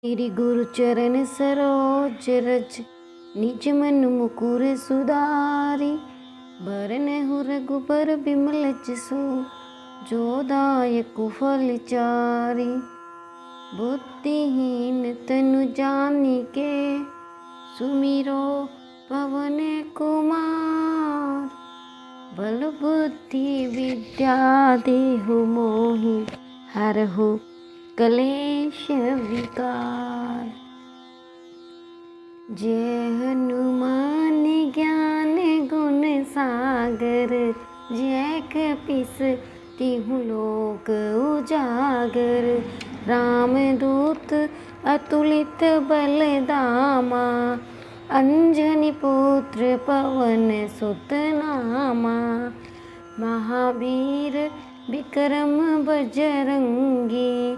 मेरी गुरु चरण सरोज रज, निज मन मुकुर सुधारी। बरन हु रघुबर बिमल जसु, जो दायक फलचारी। बुद्धिहीन तनु जानिके, सुमिरो पवन कुमार। बल बुद्धि विद्या देहु मोहि, हरहु कलेश विकार। जय हनुमान ज्ञान गुण सागर, जय कपीस तिहुँ लोक उजागर। रामदूत अतुलित बल धामा, अंजनी पुत्र पवन सुत नामा। महावीर विक्रम बजरंगी,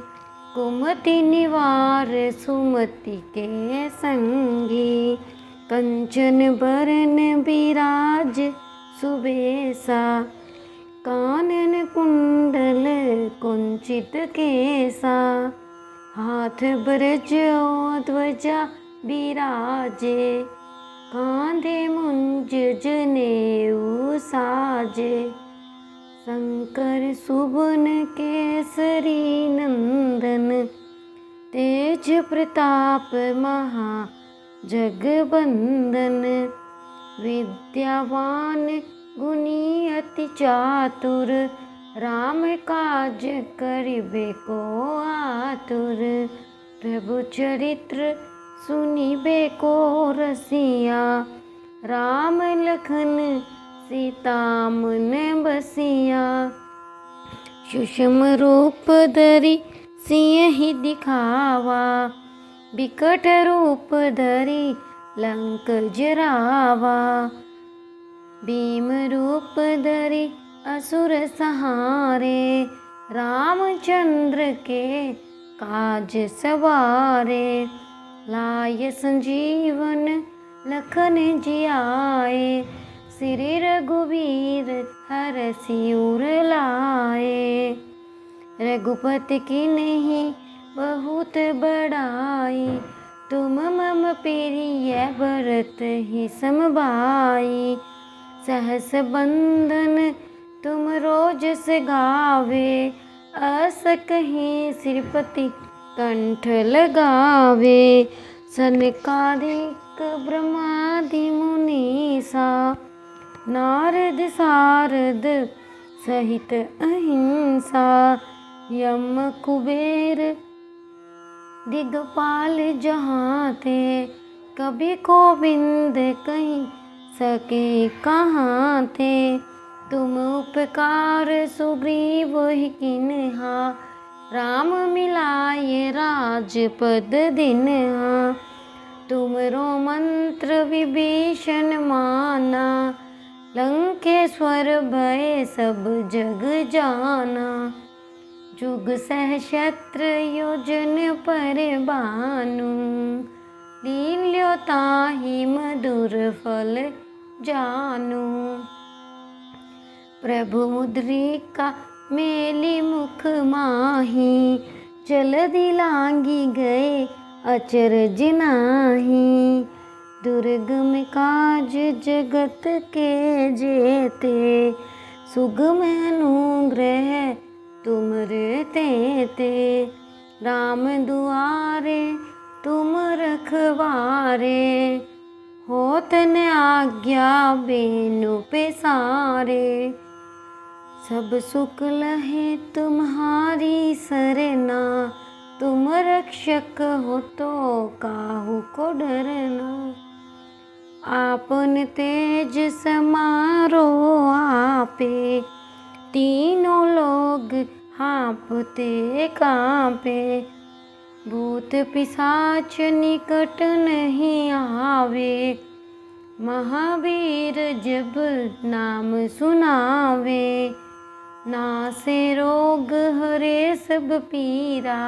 कुमति निवार सुमति के संगी। कंचन बरन बिराज सुबेसा, कानन कुंडल कुंचित केसा। हाथ ब्रज ध्वजा बिराजे, कांधे मुंज जनेऊ साजे। शंकर सुवन केसरी नंदन, तेज प्रताप महा जगबंदन। विद्यावान गुणी अति चातुर, राम काज करिबे को आतुर। प्रभु चरित्र सुनिबे को रसिया, राम लखन सीता मन बसिया। सूक्ष्म रूप धरि सियहि दिखावा, बिकट रूप धरि लंक जरावा। भीम रूप धरि असुर संहारे, रामचंद्र के काज सवारे। लाय संजीवन लखन जियाए, श्री रघुवीर हरषि उर लाए। रघुपति की नहीं बहुत बड़ाई, तुम मम प्रिय भरत ही समभाई। सहस बंदन तुम रोजस गावे, अस कहीं श्रीपति कंठ लगावे। सनकादिक ब्रह्मादि मुनीसा, नारद सारद सहित अहिंसा। यम कुबेर दिगपाल जहाँ थे, कभी गोविंद कहीं सके कहाँ थे। तुम उपकार सुग्रीव ही किन्हा, राम मिलाए राजपद दिन्हा। तुमरो मंत्र विभीषण माना, लंकेश्वर भय सब जग जाना। जुग सहस्त्र योजन पर भानु, लील्यो ताहि मधुर फल जानु। प्रभु मुद्रिका मेली मुख माही, जलधि लांगी गए अचरज नाही। दुर्गम काज जगत के जेते, सुगम अनुग्रह तुमरे तेते। राम दुआरे तुम रखवारे, होत न आज्ञा बिनु पैसारे। सब सुख लहे तुम्हारी सरना, तुम रक्षक हो तो काहू को डरना। आपन तेज समारो आपे, तीनों लोग हाँफते काँपे। भूत पिशाच निकट नहीं आवे, महावीर जब नाम सुनावे। नासे रोग हरे सब पीरा,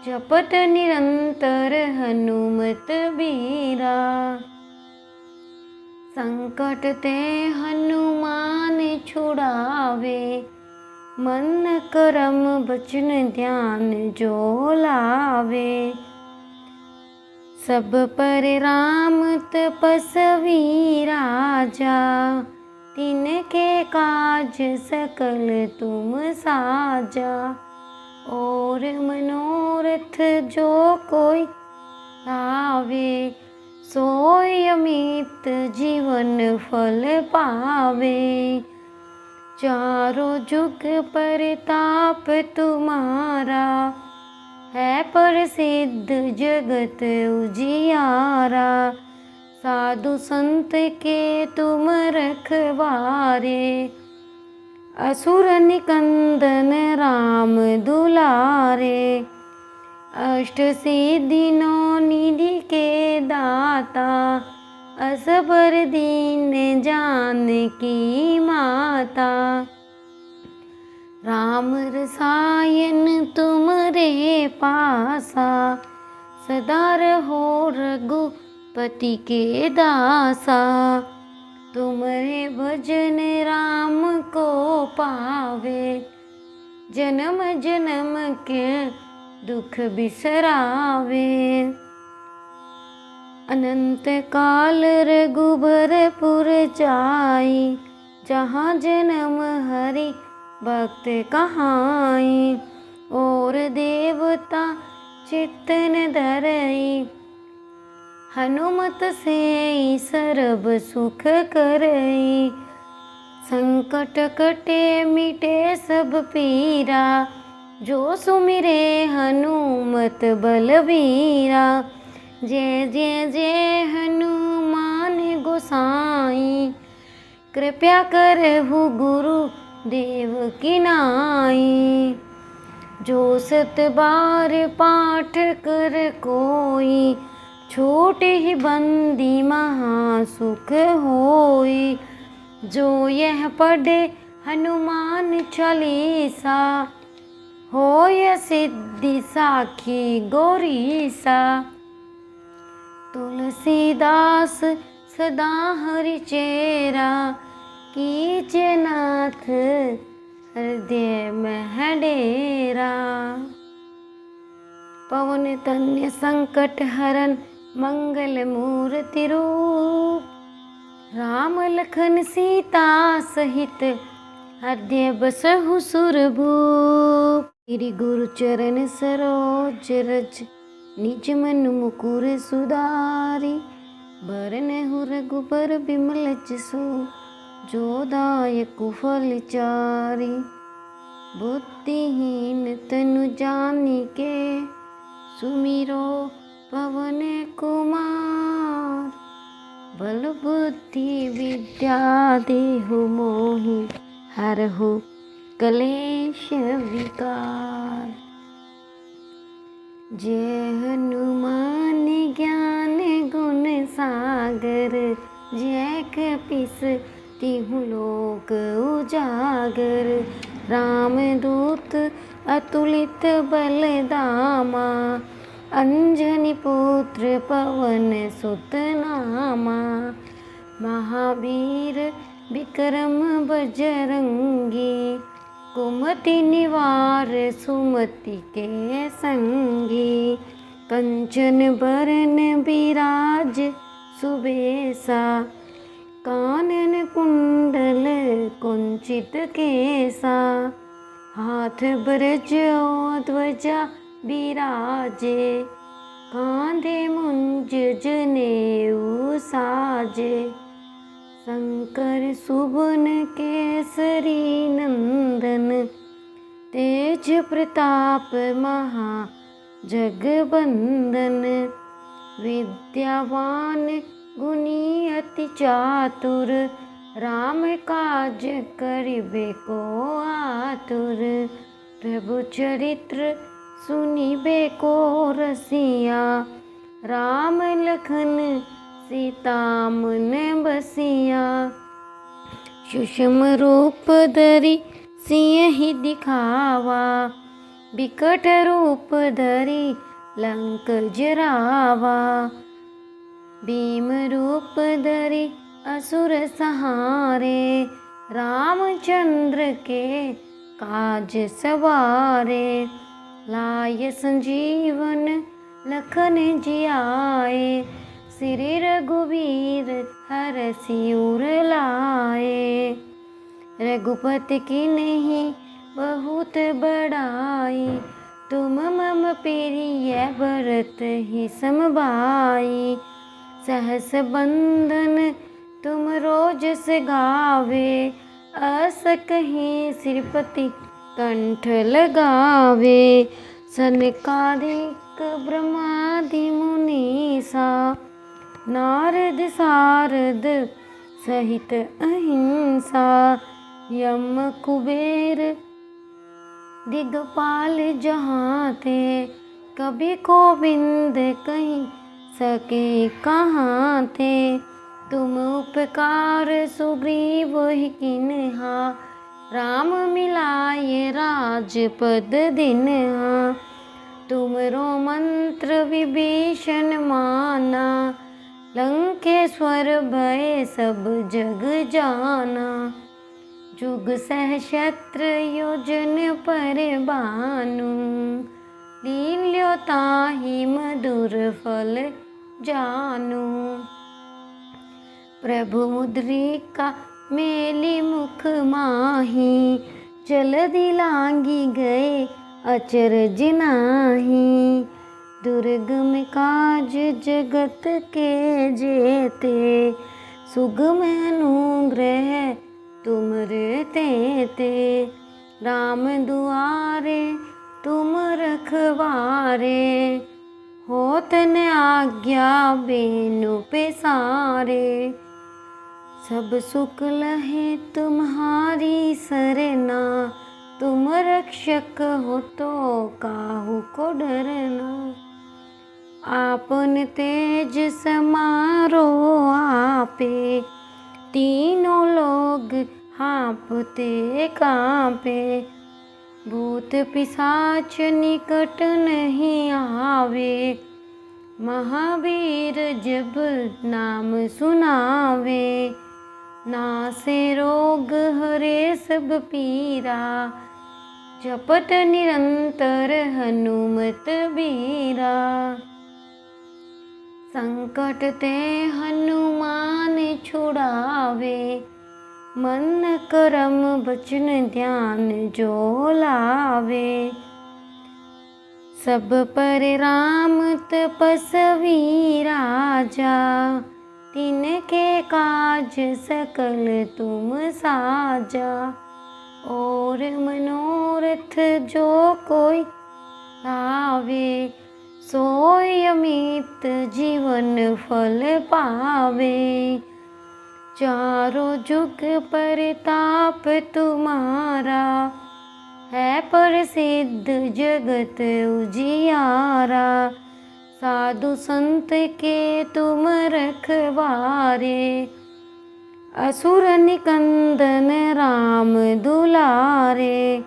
जपत निरंतर हनुमत बीरा। संकट ते हनुमान छुड़ावे, मन करम बचन ध्यान जो लावे। सब पर राम तपस्वी राजा, तिनके काज सकल तुम साजा। और मनोरथ जो कोई लावे, सोई अमित जीवन फल पावे। चारों जुग परताप तुम्हारा, है प्रसिद्ध जगत उजियारा। साधु संत के तुम रखवारे, असुर निकंदन राम दुलारे। अष्ट सिद्धि नौ निधि के दाता, असबर दीन जानकी माता। राम रसायन तुमरे पासा, सदा रहो रघुपति के दासा। तुमरे भजन राम को पावे, जन्म जन्म के दुख बिसरावे। अनंत काल रघुबरपुर जाई, जहाँ जन्म हरि भक्त कहाई। और देवता चित्तन धरई, हनुमत से सर्व सुख करई। संकट कटे मिटे सब पीरा, जो सुमिरे हनुमत बलबीरा। जय जय जय हनुमान गोसाई, कृपया करहु गुरु देव की नाई। जो सत बार पाठ कर कोई, छोटे ही बंदी महासुख होई। जो यह पढ़े हनुमान चालीसा, होय सिद्धि साखी गौरीसा। तुलसीदास सदा हरि चेरा, कीजे नाथ हृदय में डेरा। पवन तनय संकट हरन, मंगल मूर्ति रूप। राम लखन सीता सहित, हृदय बसहु सुरभूप। श्री गुरु चरण सरोज रज, निज मन मुकुर सुधारी। बरनहु रघुबर बिमल जसु, जो दायक फल चारि। बुद्धिहीन तनु जानिके, सुमिरो पवन कुमार। बल बुद्धि विद्या देहु मोहि, हरहु कलेश विकार। जय हनुमान ज्ञान गुण सागर, जय कपीस तिहु लोक उजागर। रामदूत अतुलित बलधामा, अंजनी पुत्र पवन सुत नामा। महावीर विक्रम बजरंगी, कुमति निवार सुमति के संगी। कंचन बरन बिराज सुबेसा, कानन कुंडल कुंचित केसा। हाथ ब्रज ध्वजा बिराजे, कांधे मुंज जनेऊ साजे। शंकर सुवन केसरी नंदन, तेज प्रताप महा जगबंदन। विद्यावान गुणी अति चातुर, राम काज करिबे को आतुर। प्रभु चरित्र सुनिबे को रसिया, राम लखन सीता मन बसिया। सूक्ष्म रूप धरि सिंह दिखावा, बिकट रूप धरि लंक जरावा। भीम रूप धरि असुर सहारे, रामचंद्र के काज सवारे। लाय संजीवन लखन जियाए, श्री रघुवीर हरषि उर लाए। रघुपति की नहीं बहुत बड़ाई, तुम मम प्रिय भरत ही समभाई। सहस बंधन तुम रोज से गावे, अस कहीं श्रीपति कंठ लगावे। सनकादिक ब्रह्मादि मुनीसा, नारद सारद सहित अहिंसा। यम कुबेर दिगपाल जहाँ थे, कभी गोविंद कहीं सके कहाँ थे। तुम उपकार सुग्रीव ही किन्हा, राम मिलाए राजपद दिन्हा। तुमरो मंत्र विभीषण माना, लंकेश्वर भय सब जग जाना। जुग सहस्त्र योजन पर भानु, लील्यो ताहि मधुर फल जानु। प्रभु मुद्रिका मेली मुख माही, जल्दी लांगी गए अचरज नाही। दुर्गम काज जगत के जेते, सुगम अनुग्रह तुमरे तेते। राम दुआरे तुम रखवारे, होत न आज्ञा बेनु पेसारे। सब सुख लहे तुम्हारी सरना, तुम रक्षक हो तो काहू को डरना। आपन तेज समारो आपे, तीनों लोग हाँपते कांपे। भूत पिशाच निकट नहीं आवे, महावीर जब नाम सुनावे। नासे रोग हरे सब पीरा, जपत निरंतर हनुमत बीरा। संकट ते हनुमान छुड़ावे, मन करम बचन ध्यान जो लावे। सब पर राम तपस्वी राजा, तिनके काज सकल तुम साजा। और मनोरथ जो कोई लावे, सोई अमित जीवन फल पावे। चारों जुग परताप तुम्हारा, है प्रसिद्ध जगत उजियारा। साधु संत के तुम रखवारे, असुर निकंदन राम दुलारे।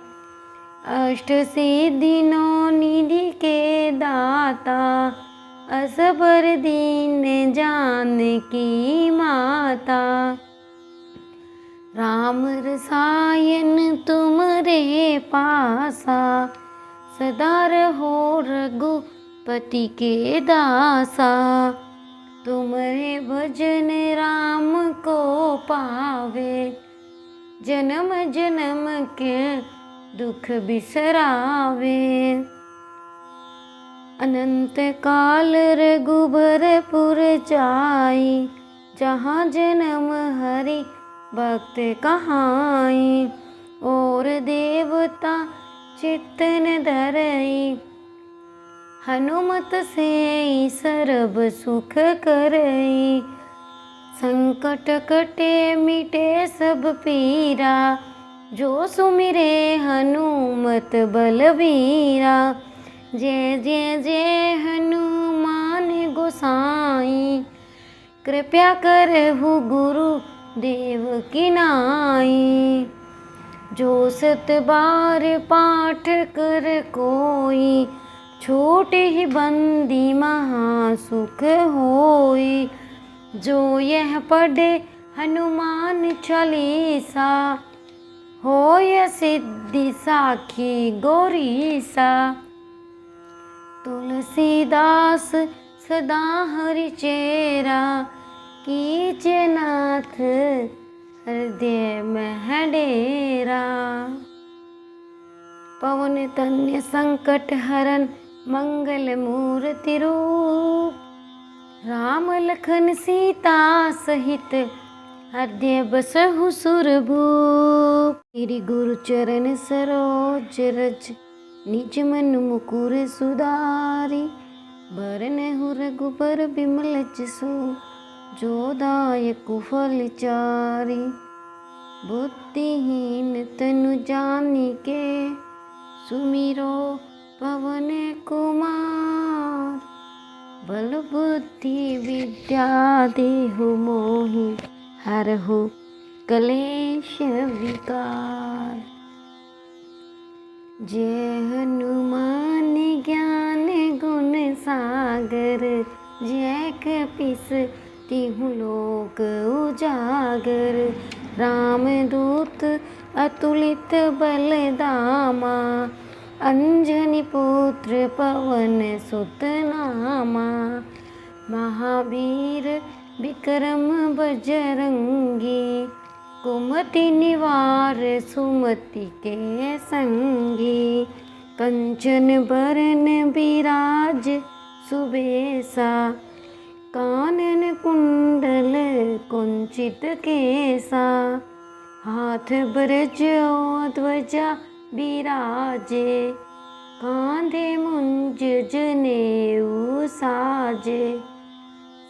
अष्ट सिद्धि नौ निधि के दाता, असबर दीन जानकी माता। राम रसायन तुमरे पासा, सदा रहो रघुपति के दासा। तुमरे भजन राम को पावे, जन्म जन्म के दुख बिसरावे। अनंत काल रघुबरपुर जाई, जहाँ जन्म हरि भक्त कहाई। और देवता चित्तन धरई, हनुमत से सर्व सुख करई। संकट कटे मिटे सब पीरा, जो सुमिरे हनुमत बलबीरा। जय जय जय हनुमान गोसाई, कृपया करहु गुरु देव की नाई। जो सत बार पाठ कर कोई, छूट ही बंदी महासुख होई। जो यह पढ़े हनुमान चालीसा, होय सिद्धि साखी गौरीसा। तुलसीदास सदा हरि चेरा, कीजे नाथ हृदय में डेरा। पवन तन्य संकट हरन मंगल मूर्ति रूप, राम लखन सीता सहित हृदय बसहु सुरभूप। श्री गुरु चरण सरोज रज, निज मन मुकुर सुधारी। बरनहु रघुबर बिमल जसु, जो दायक फल चारि। बुद्धिहीन तनु जानिके, सुमिरो पवन कुमार। बल बुद्धि विद्या देहु मोहि, हरहु कलेश विकार। जय हनुमान ज्ञान गुण सागर, जय कपीस तिहु लोक उजागर। रामदूत अतुलित बल धामा, अंजनी पुत्र पवन सुत नामा। महावीर विक्रम बजरंगी, कुमति निवार सुमति के संगी। कंचन बरन बिराज सुबेसा, कानन कुंडल कुंचित केसा। हाथ ब्रज और ध्वजा बिराजे, कांधे मुंज जनेऊ साजे।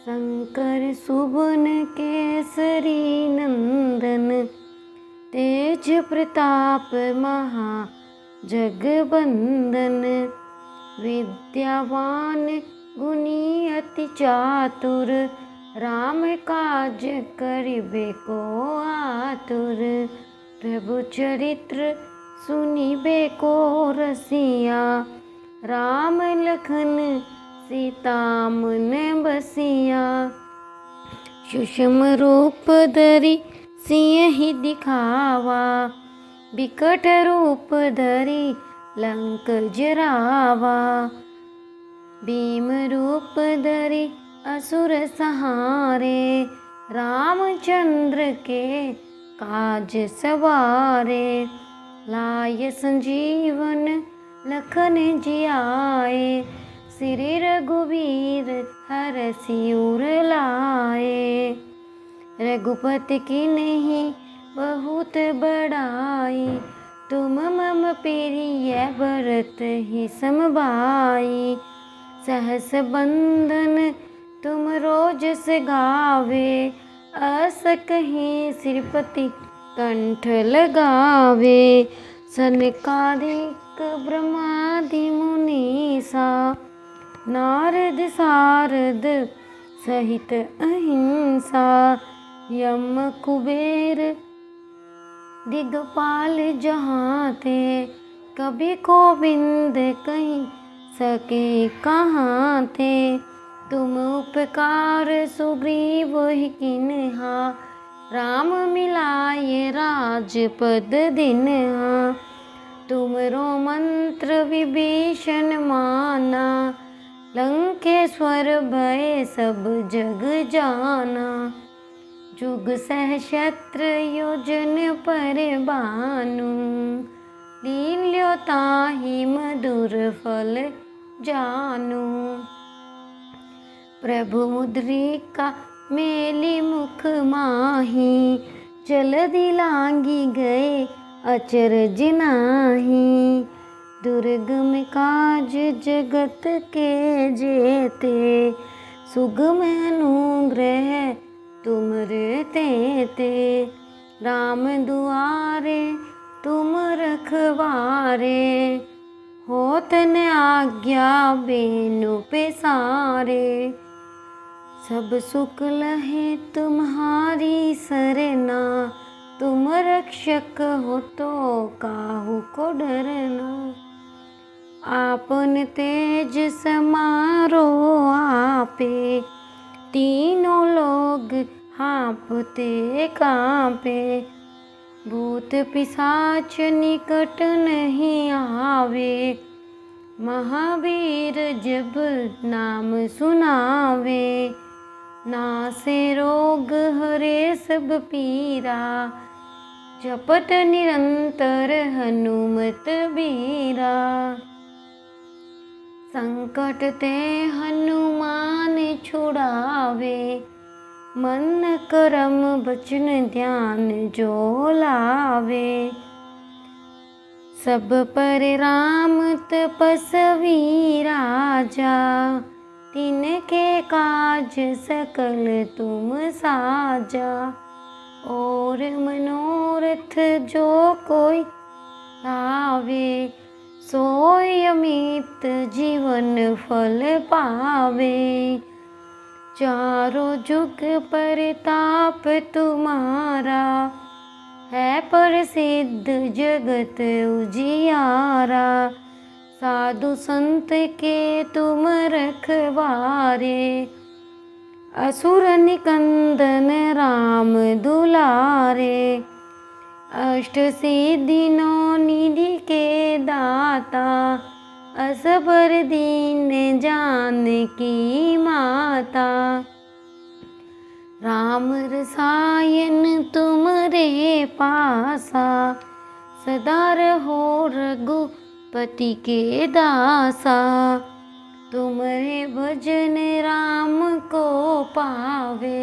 शंकर सुवन केसरी नंदन, तेज प्रताप महा जगबंदन। विद्यावान गुणी अति चातुर, राम काज करिबे को आतुर। प्रभु चरित्र सुनिबे को रसिया, राम लखन सीता मन बसिया। सूक्ष्म रूप धरि सियहि दिखावा, बिकट रूप धरि लंक जरावा। भीम रूप धरि असुर सहारे, रामचंद्र के काज सवारे। लाय संजीवन लखन जियाए, श्री रघुवीर हरषि उर लाए। रघुपति की नहीं बहुत बड़ाई, तुम मम प्रिय भरत ही समभाई। सहस बंदन तुम रोज से गावे, अस कहीं श्रीपति कंठ लगावे। सनकादिक ब्रह्मादि मुनीसा, नारद सारद सहित अहिंसा। यम कुबेर दिगपाल जहाँ थे, कभी गोविंद कहीं सके कहाँ थे। तुम उपकार सुग्रीव ही किन्हा, राम मिलाए राजपद दिन्हा। तुमरो मंत्र विभीषण माना, लंकेश्वर भय सब जग जाना। जुग सहस्त्र योजन पर भानु, लील्यो ताहि मधुर फल जानु। प्रभु मुद्रिका मेली मुख माही, जलधि लांगी गए अचरज नाही। दुर्गम काज जगत के जेते, सुगम अनुग्रह तुमरे तेते। राम दुआरे तुम रखवारे, होत न आज्ञा बेनु पेसारे। सब सुख लहे तुम्हारी सरना, तुम रक्षक हो तो काहू को डरना। आपन तेज समारो आपे, तीनों लोग हाँफते कांपे। भूत पिशाच निकट नहीं आवे, महावीर जब नाम सुनावे, नासे रोग हरे सब पीरा। जपत निरंतर हनुमत बीरा। संकट ते हनुमान छुड़ावे, मन करम बचन ध्यान जो लावे। सब पर राम तपस्वी राजा, तिनके काज सकल तुम साजा। और मनोरथ जो कोई लावे, सोई अमित जीवन फल पावे। चारों जुग परताप तुम्हारा, है प्रसिद्ध जगत उजियारा। साधु संत के तुम रखवारे, असुर निकंदन राम दुलारे। अष्ट सिद्धि नौ निधि के दाता, असबर दीन जानकी माता। राम रसायन तुमरे पासा, सदा रहो रघुपति के दासा। तुमरे भजन राम को पावे,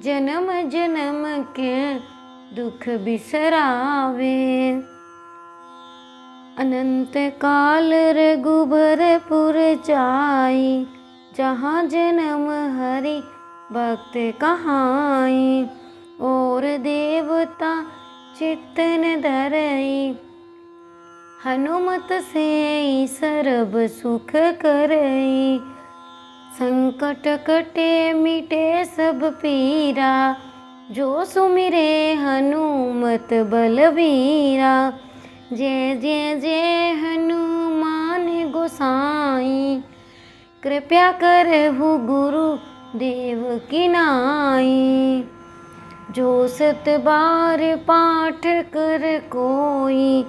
जन्म जन्म के दुख बिसरावे। अनंत काल रघुबरपुर जाई, जहाँ जन्म हरि भक्त कहाई। और देवता चित्तन धरई, हनुमत से सर्व सुख करई। संकट कटे मिटे सब पीरा, जो सुमिरे हनुमत बलबीरा। जय जय जय हनुमान गोसाई, कृपया करहु गुरु देव की नाई। जो 7 बार पाठ कर कोई,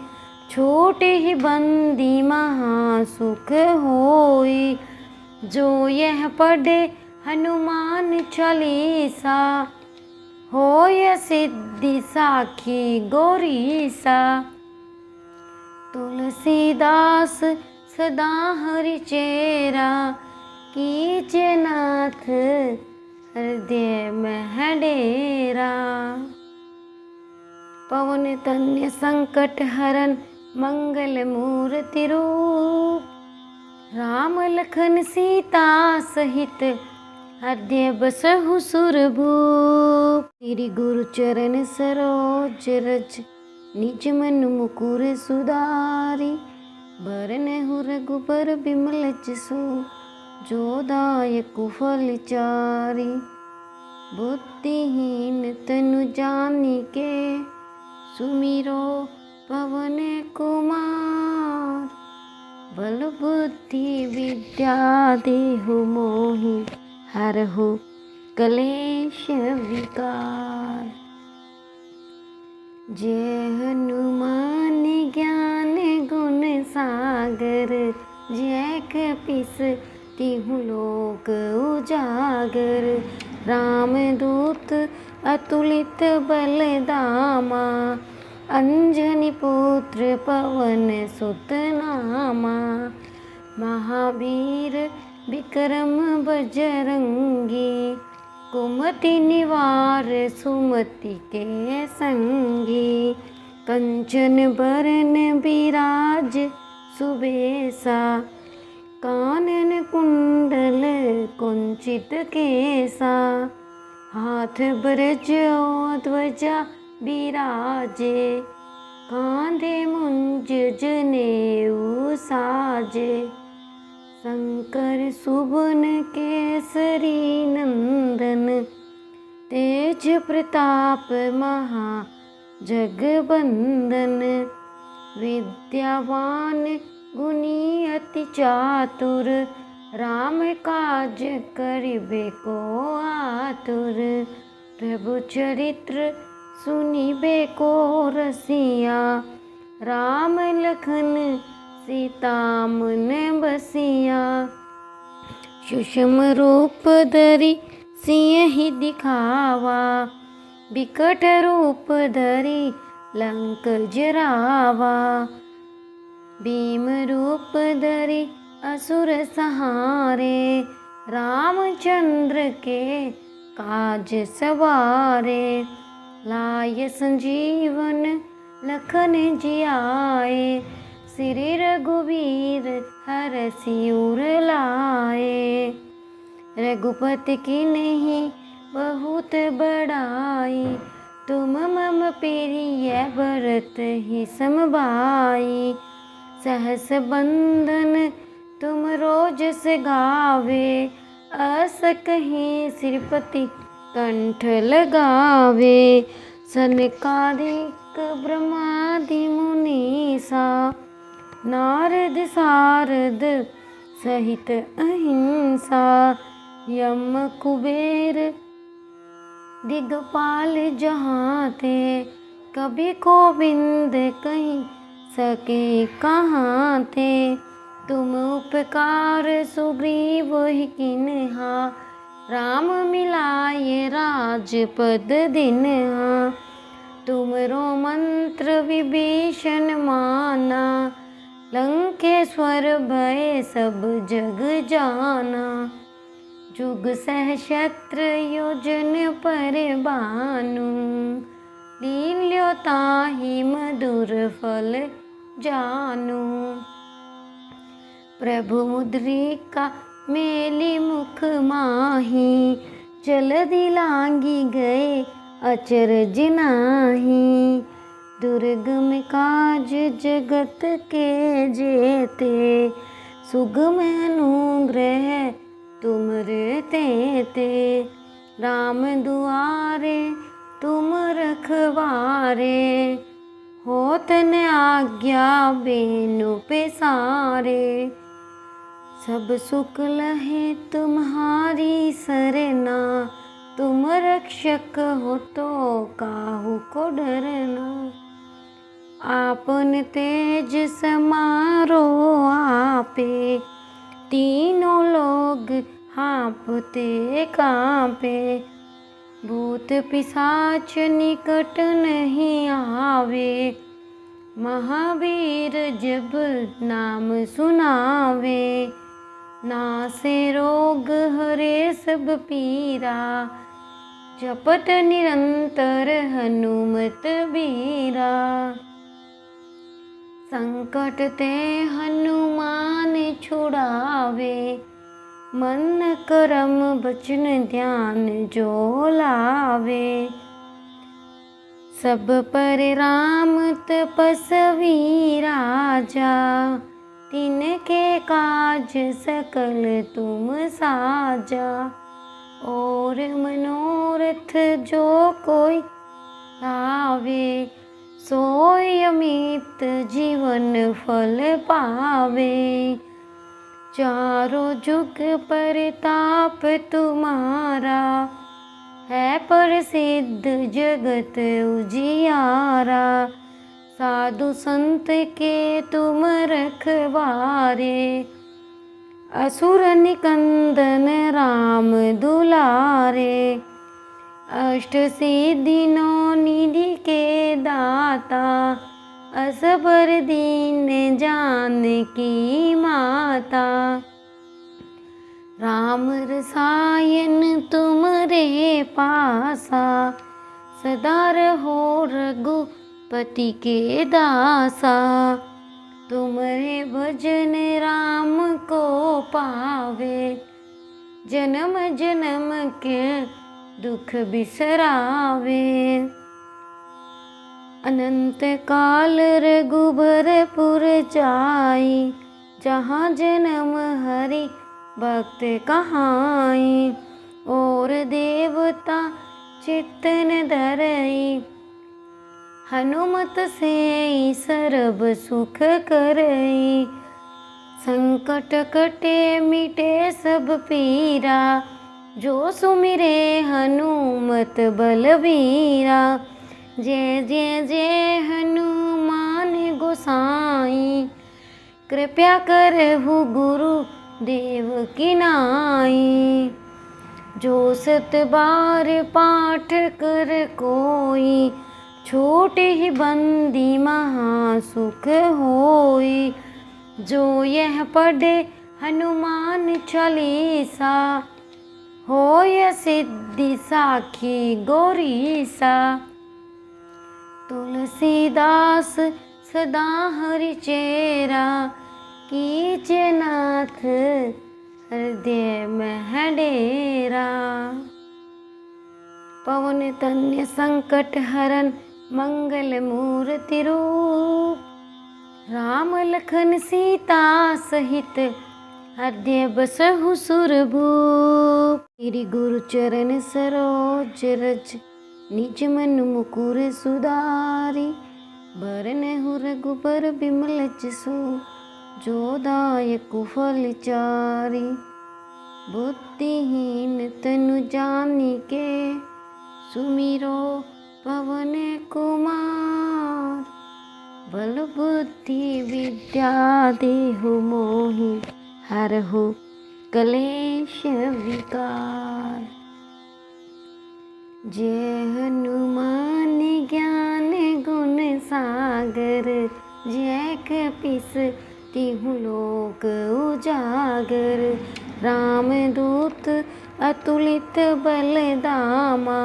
छूट ही बंदी महासुख होई। जो यह पढ़े हनुमान चालीसा, होय सिद्धि साखी गौरीसा। तुलसीदास सदा हरि चेरा, कीजे नाथ हृदय में डेरा। पवन तन्य संकट हरन, मंगल मूर्ति रूप। राम लखन सीता सहित, हृदय बसहु सुरभूप। श्री गुरु चरण सरोज रज, निज मन मुकुर सुधारी। बरनहु रघुबर बिमल जसु, जो दायक फल चारि। बुद्धिहीन तनु जानिके, सुमिरो पवन कुमार। बल बुद्धि विद्या देहु मोहि, हरहु कलेश विकार। जय हनुमान ज्ञान गुण सागर, जय कपीस तिहु लोक उजागर। रामदूत अतुलित बलदामा, अंजनी पुत्र पवन सुत नामा। महावीर विक्रम बजरंगी, कुमति निवार सुमति के संगी। कंचन बरन बिराज सुबेसा, कानन कुंडल कुंचित केसा। हाथ ब्रज ध्वजा बिराजे, कांधे मुंज जनेऊ साजे। शंकर सुवन केसरी नंदन, तेज प्रताप महा जगबंदन। विद्यावान गुणी अति चातुर, राम काज करिबे को आतुर। प्रभु चरित्र सुनिबे को रसिया, राम लखन सीता मन बसिया। सूक्ष्म रूप धरी सिंह दिखावा, बिकट रूप धरी लंक जरावा। भीम रूप धरी असुर सहारे, रामचंद्र के काज सवारे। लाय संजीवन लखन जियाए, श्री रघुवीर हरषि उर लाए। रघुपति की नहीं बहुत बड़ाई, तुम मम प्रिय भरत ही समभाई। सहस बंधन तुम रोज से गावे, अस कहीं श्रीपति कंठ लगावे। सनकादिक ब्रह्मादि मुनीसा, नारद सारद सहित अहिंसा। यम कुबेर दिगपाल जहाँ थे, कभी गोविंद कहीं सके कहाँ थे। तुम उपकार सुग्रीव ही किन्हा, राम मिलाए राजपद दिन्हा। तुमरो मंत्र विभीषण माना, लंकेश्वर भय सब जग जाना। जुग सहस्त्र योजन पर भानु, लील्यो ताहि मधुर फल जानु। प्रभु मुद्रिका मेली मुख माही, जल्दी लांगी गए अचरज नाही। दुर्गम काज जगत के जेते, सुगम अनुग्रह तुमरे तेते। राम दुआरे तुम रखवारे, होत न आज्ञा बेनु पेसारे। सब सुख लहे तुम्हारी सरना, तुम रक्षक हो तो काहू को डरना। आपन तेज समारो आपे, तीनों लोग हाँफते कांपे। भूत पिशाच निकट नहीं आवे, महावीर जब नाम सुनावे। नासे रोग हरे सब पीरा, जपत निरंतर हनुमत बीरा। संकट ते हनुमान छुड़ावे, मन करम बचन ध्यान जो लावे। सब पर राम तपस्वी राजा, तिनके काज सकल तुम साजा। और मनोरथ जो कोई लावे, सोई अमित जीवन फल पावे। चारों जुग परताप तुम्हारा, है प्रसिद्ध जगत उजियारा। साधु संत के तुम रखवारे, असुर निकंदन राम दुलारे। अष्ट सिद्धि नौ निधि के दाता, असबर दीन जानकी माता। राम रसायन तुमरे पासा, सदा रहो रघुपति के दासा। तुमरे भजन राम को पावे, जन्म जन्म के दुख बिसरावे। अनंत काल रघुबरपुर जाई, जहाँ जन्म हरि भक्त कहाई। और देवता चित्तन धरई, हनुमत से सर्व सुख करई। संकट कटे मिटे सब पीरा, जो सुमिरे हनुमत बलबीरा। जय जय जय हनुमान गोसाई, कृपया करहु गुरु देव की नाई। जो 7 बार पाठ कर कोई, छोटे ही बंदी महासुख होई। जो यह पढ़े हनुमान चालीसा, होय सिद्धि साखी गौरीसा। तुलसीदास सदा हरि चेरा, कीजे नाथ हृदय में डेरा। पवन तनय संकट हरन, मंगल मूर्ति रूप। राम लखन सीता सहित, हृदय बसहु सुरभूप। श्री गुरु चरण सरोज रज, निज मन मुकुर सुधारी। बरनहु रघुबर बिमल जसु, जो दायक फल चारि। बुद्धिहीन तनु जानिके, सुमिरो पवन कुमार। बल बुद्धि विद्या देहु मोहि, हरहु कलेश विकार। जय हनुमान ज्ञान गुण सागर, जय कपीस तिहु लोक उजागर। रामदूत अतुलित बल धामा,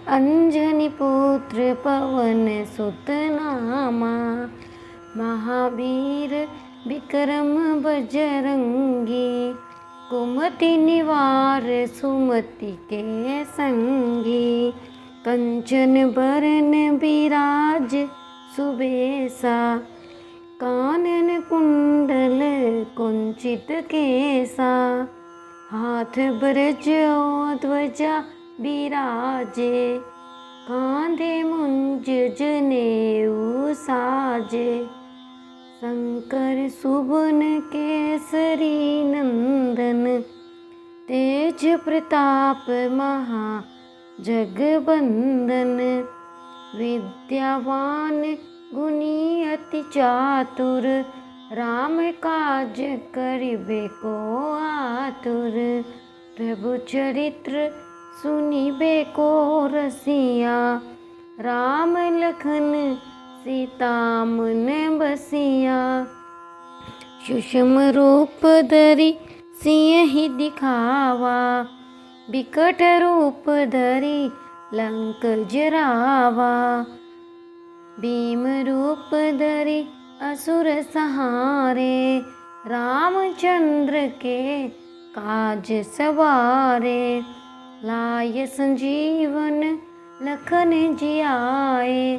अंजनी पुत्र पवन सुत नामा। महावीर विक्रम बजरंगी, कुमति निवार सुमति के संगी। कंचन बरन बिराज सुबेसा, कानन कुंडल कुंचित केसा। हाथ ब्रज और ध्वजा बिराजे, कांधे मुंज जनेऊ साजे। शंकर सुवन केसरी नंदन, तेज प्रताप महा जगबंदन। विद्यावान गुणी अति चातुर, राम काज करिबे को आतुर। प्रभु चरित्र सुनिबे को रसिया, राम लखन सीता मन बसिया। सूक्ष्म रूप धरि सियहि दिखावा, बिकट रूप धरि लंक जरावा। भीम रूप धरि असुर सहारे, रामचंद्र के काज सवारे। लाय संजीवन लखन जियाए,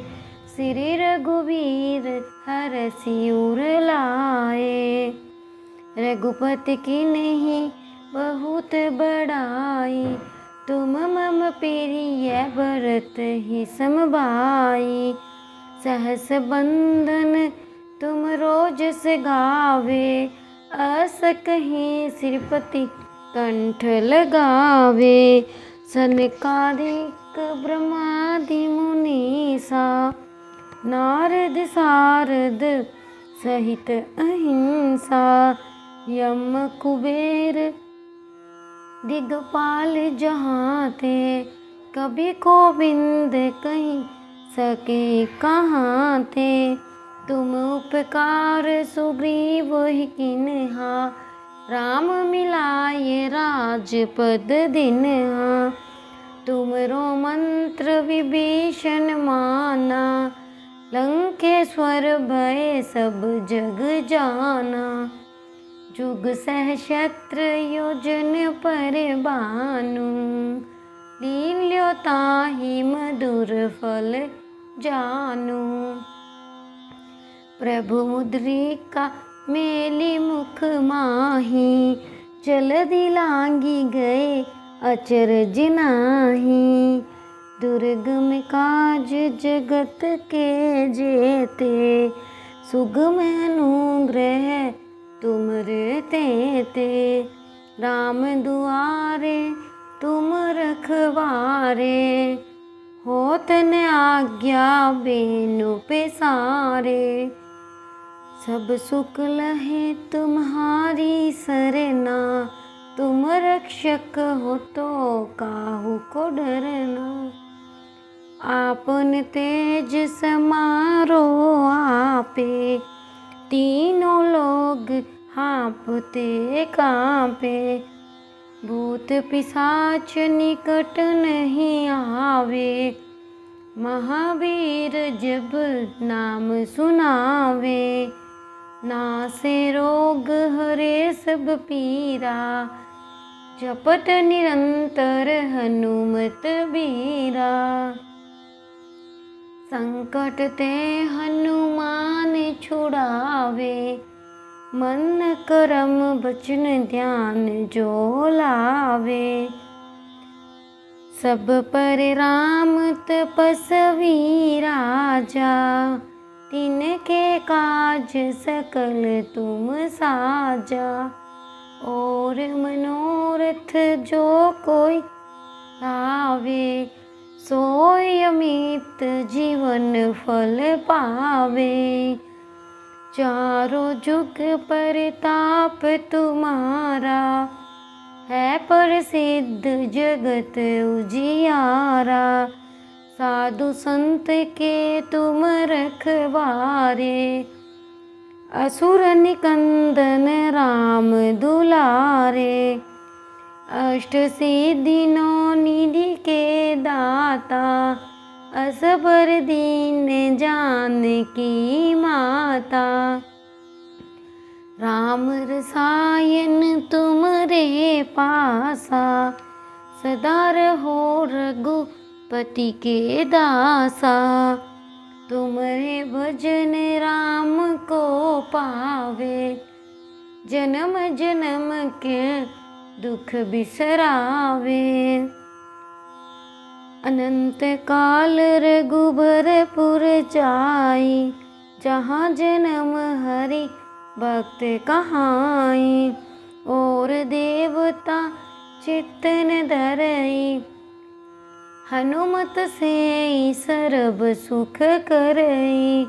श्री रघुवीर हरषि उर लाए। रघुपति की नहीं बहुत बड़ाई, तुम मम प्रिय भरत ही सम भाई। सहस बंदन तुम रोज से गावे, अस कहीं श्रीपति कंठ लगावे। सनकादिक ब्रह्मादि मुनीसा, नारद सारद सहित अहिंसा। यम कुबेर दिगपाल जहाँ थे, कभी गोविंद कहीं सके कहाँ थे। तुम उपकार सुग्रीव ही किन्हा, राम मिलाए राजपद दिन्हा। तुमरो मंत्र विभीषण माना, लंकेश्वर भय सब जग जाना। जुग सहस्त्र योजन पर भानु, लील्यो ताहि मधुर फल जानु। प्रभु मुद्रिका मेली मुख माही, जलधि लांगी गए अचरज नाही। दुर्गम काज जगत के जेते, सुगम अनुग्रह तुम तेते। राम दुआरे तुम रखवारे, होत न आज्ञा बेनु पेसारे। सब सुख लहे तुम्हारी सरना, तुम रक्षक हो तो काहू को डरना। आपन तेज समारो आपे, तीनों लोग हाँपते कांपे। भूत पिशाच निकट नहीं आवे, महावीर जब नाम सुनावे। नासे रोग हरे सब पीरा, जपत निरंतर हनुमत बीरा। संकट ते हनुमान छुड़ावे, मन करम बचन ध्यान जो लावे। सब पर राम तपस्वी राजा, तिनके काज सकल तुम साजा। और मनोरथ जो कोई आवे, सोई अमित जीवन फल पावे। चारों जुग परताप तुम्हारा, है प्रसिद्ध जगत उजियारा। साधु संत के तुम रखवारे, असुर निकंदन राम दुलारे। अष्ट सिद्धि नौ निधि के दाता, असबर दीन जानकी माता। राम रसायन तुमरे पासा, सदा रहो रघुपति के दासा। तुमरे भजन राम को पावे, जन्म जन्म के दुख बिसरावे। अनंत काल रघुबरपुर जाई, जहाँ जन्म हरि भक्त कहाई। और देवता चित्तन धरई, हनुमत से सर्व सुख करई।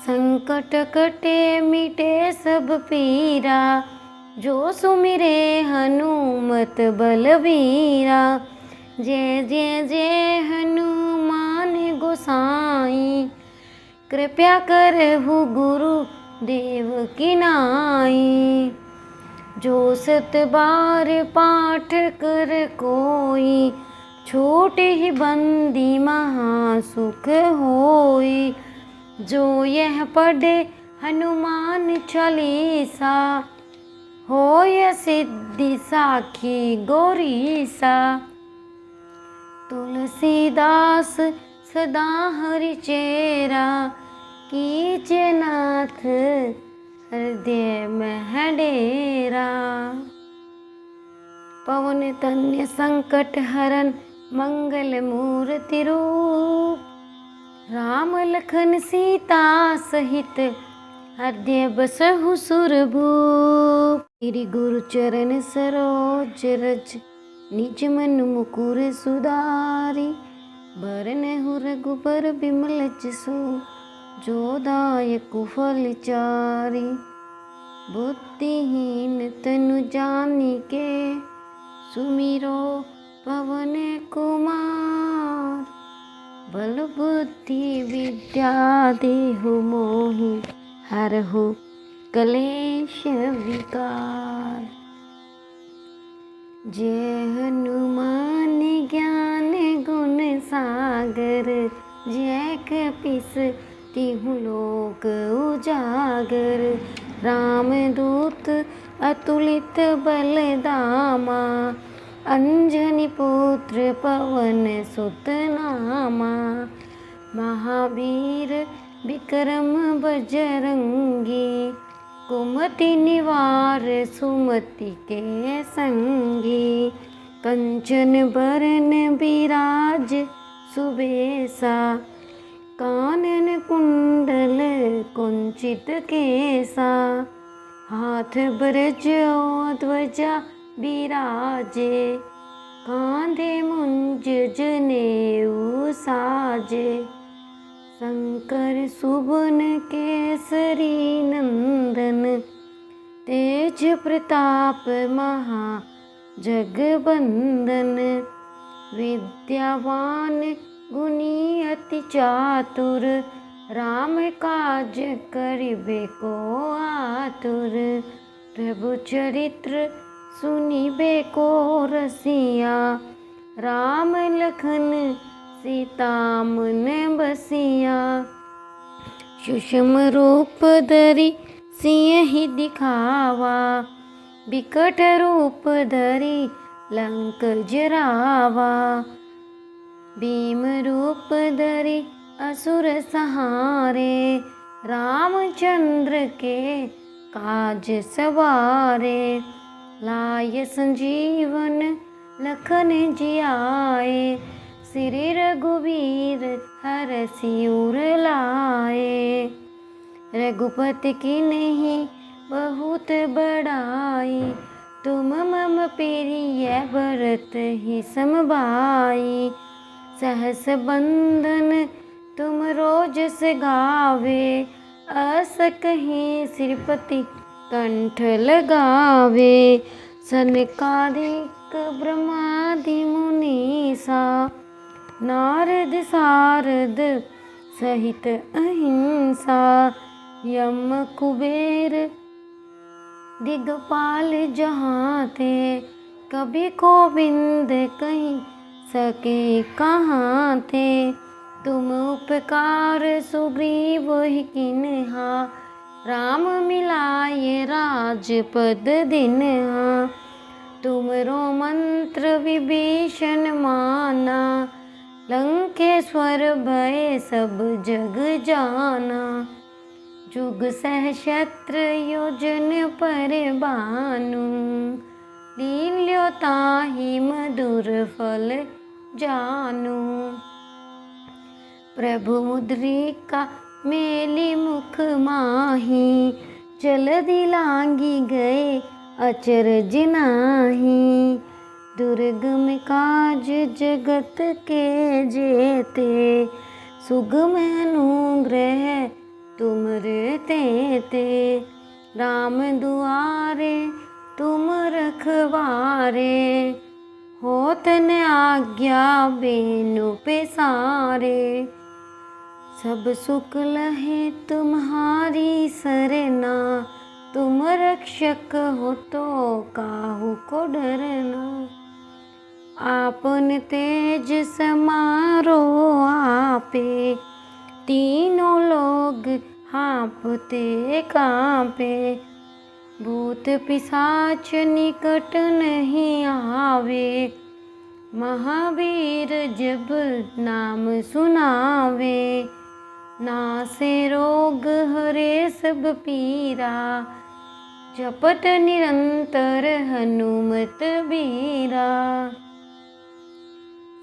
संकट कटे मिटे सब पीरा, जो सुमिरे हनुमत बलबीरा। जय जय जय हनुमान गोसाई, कृपया करहु गुरु देव की नाई। जो 7 बार पाठ कर कोई, छूट ही बंदी महासुख होई। जो यह पढ़े हनुमान चालीसा, होय सिद्धि साखी गौरीसा। तुलसीदास सदा हरि चेरा, कीजे नाथ हृदय में डेरा। पवन तन्य संकट हरन, मंगल मूर्ति रूप। राम लखन सीता सहित, हृदय बसहु सुरभूप। श्री गुरु चरण सरोज रज, निज मन मुकुर सुधारी। बरनहु रघुबर बिमल जसु, जो दायक फल चारि। बुद्धिहीन तनु जानिके, सुमिरो पवन कुमार। बल बुद्धि विद्या देहु मोहि, हरहु कलेश विकार। जय हनुमान ज्ञान गुण सागर, जय कपीस तिहु लोक उजागर। रामदूत अतुलित बलधामा, अंजनी पुत्र पवन सुत नामा। महावीर विक्रम बजरंगी, कुमति निवार सुमति के संगी। कंचन बरन बिराज सुबेसा, कानन कुंडल कुंचित केसा। हाथ ब्रज ध्वजा बिराजे, कांधे मुंज जनेऊ साजे। शंकर सुबन केसरी नंदन, तेज प्रताप महा जगबंदन, विद्यावान गुणी अति चातुर, राम काज करिबे को आतुर। प्रभु चरित्र सुनिबे को रसिया, राम लखन सीता मन बसिया। सूक्ष्म रूप धरि सिंह दिखावा, बिकट रूप धरि लंक जरावा। भीम रूप धरि असुर सहारे, रामचंद्र के काज सवारे। लाय संजीवन लखन जियाए, श्री रघुवीर हरषि उर लाए। रघुपति की नहीं बहुत बड़ाई, तुम मम प्रिय भरत ही समभाई। सहस बंधन तुम रोज से गावे, अस कहीं श्रीपति कंठ लगावे। सनकादिक ब्रह्मादि मुनीसा, नारद सारद सहित अहिंसा। यम कुबेर दिगपाल जहाँ थे, कभी गोविंद कहीं सके कहाँ थे। तुम उपकार सुग्रीव ही किन्हा, राम मिलाए राजपद दिन्हा। तुमरो मंत्र विभीषण माना, लंकेश्वर भय सब जग जाना। जुग सहस्त्र योजन पर भानु, लील्यो ताहि मधुर फल जानु। प्रभु मुद्रिका मेली मुख माही, जल्दी लांगी गए अचरज नाही। दुर्गम काज जगत के जेते, सुगम अनुग्रह तुमरे तेते। राम दुआरे तुम रखवारे, होत न आज्ञा बेनु पेसारे। सब सुख लहे तुम्हारी सरना, तुम रक्षक हो तो काहू को डरना। आपन तेज समारो आपे, तीनों लोग हाँपते काँपे। भूत पिशाच निकट नहीं आवे, महावीर जब नाम सुनावे। नासे रोग हरे सब पीरा, जपत निरंतर हनुमत बीरा।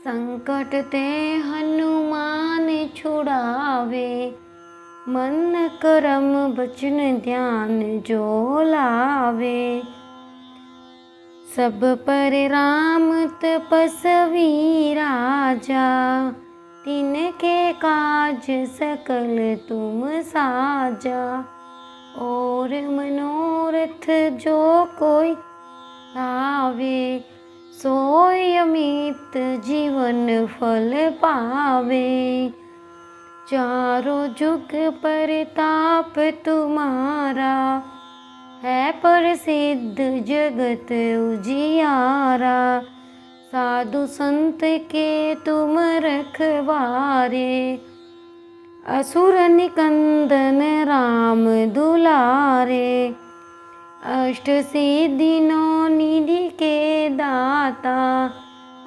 संकट ते हनुमान छुड़ावे, मन करम बचन ध्यान जो लावे। सब पर राम तपस्वी राजा, तिनके काज सकल तुम साजा। और मनोरथ जो कोई लावे, सोई अमित जीवन फल पावे। चारों जुग परताप तुम्हारा, है प्रसिद्ध जगत उजियारा। साधु संत के तुम रखवारे, असुर निकंदन राम दुलारे। अष्ट सिद्धि नौ निधि के दाता,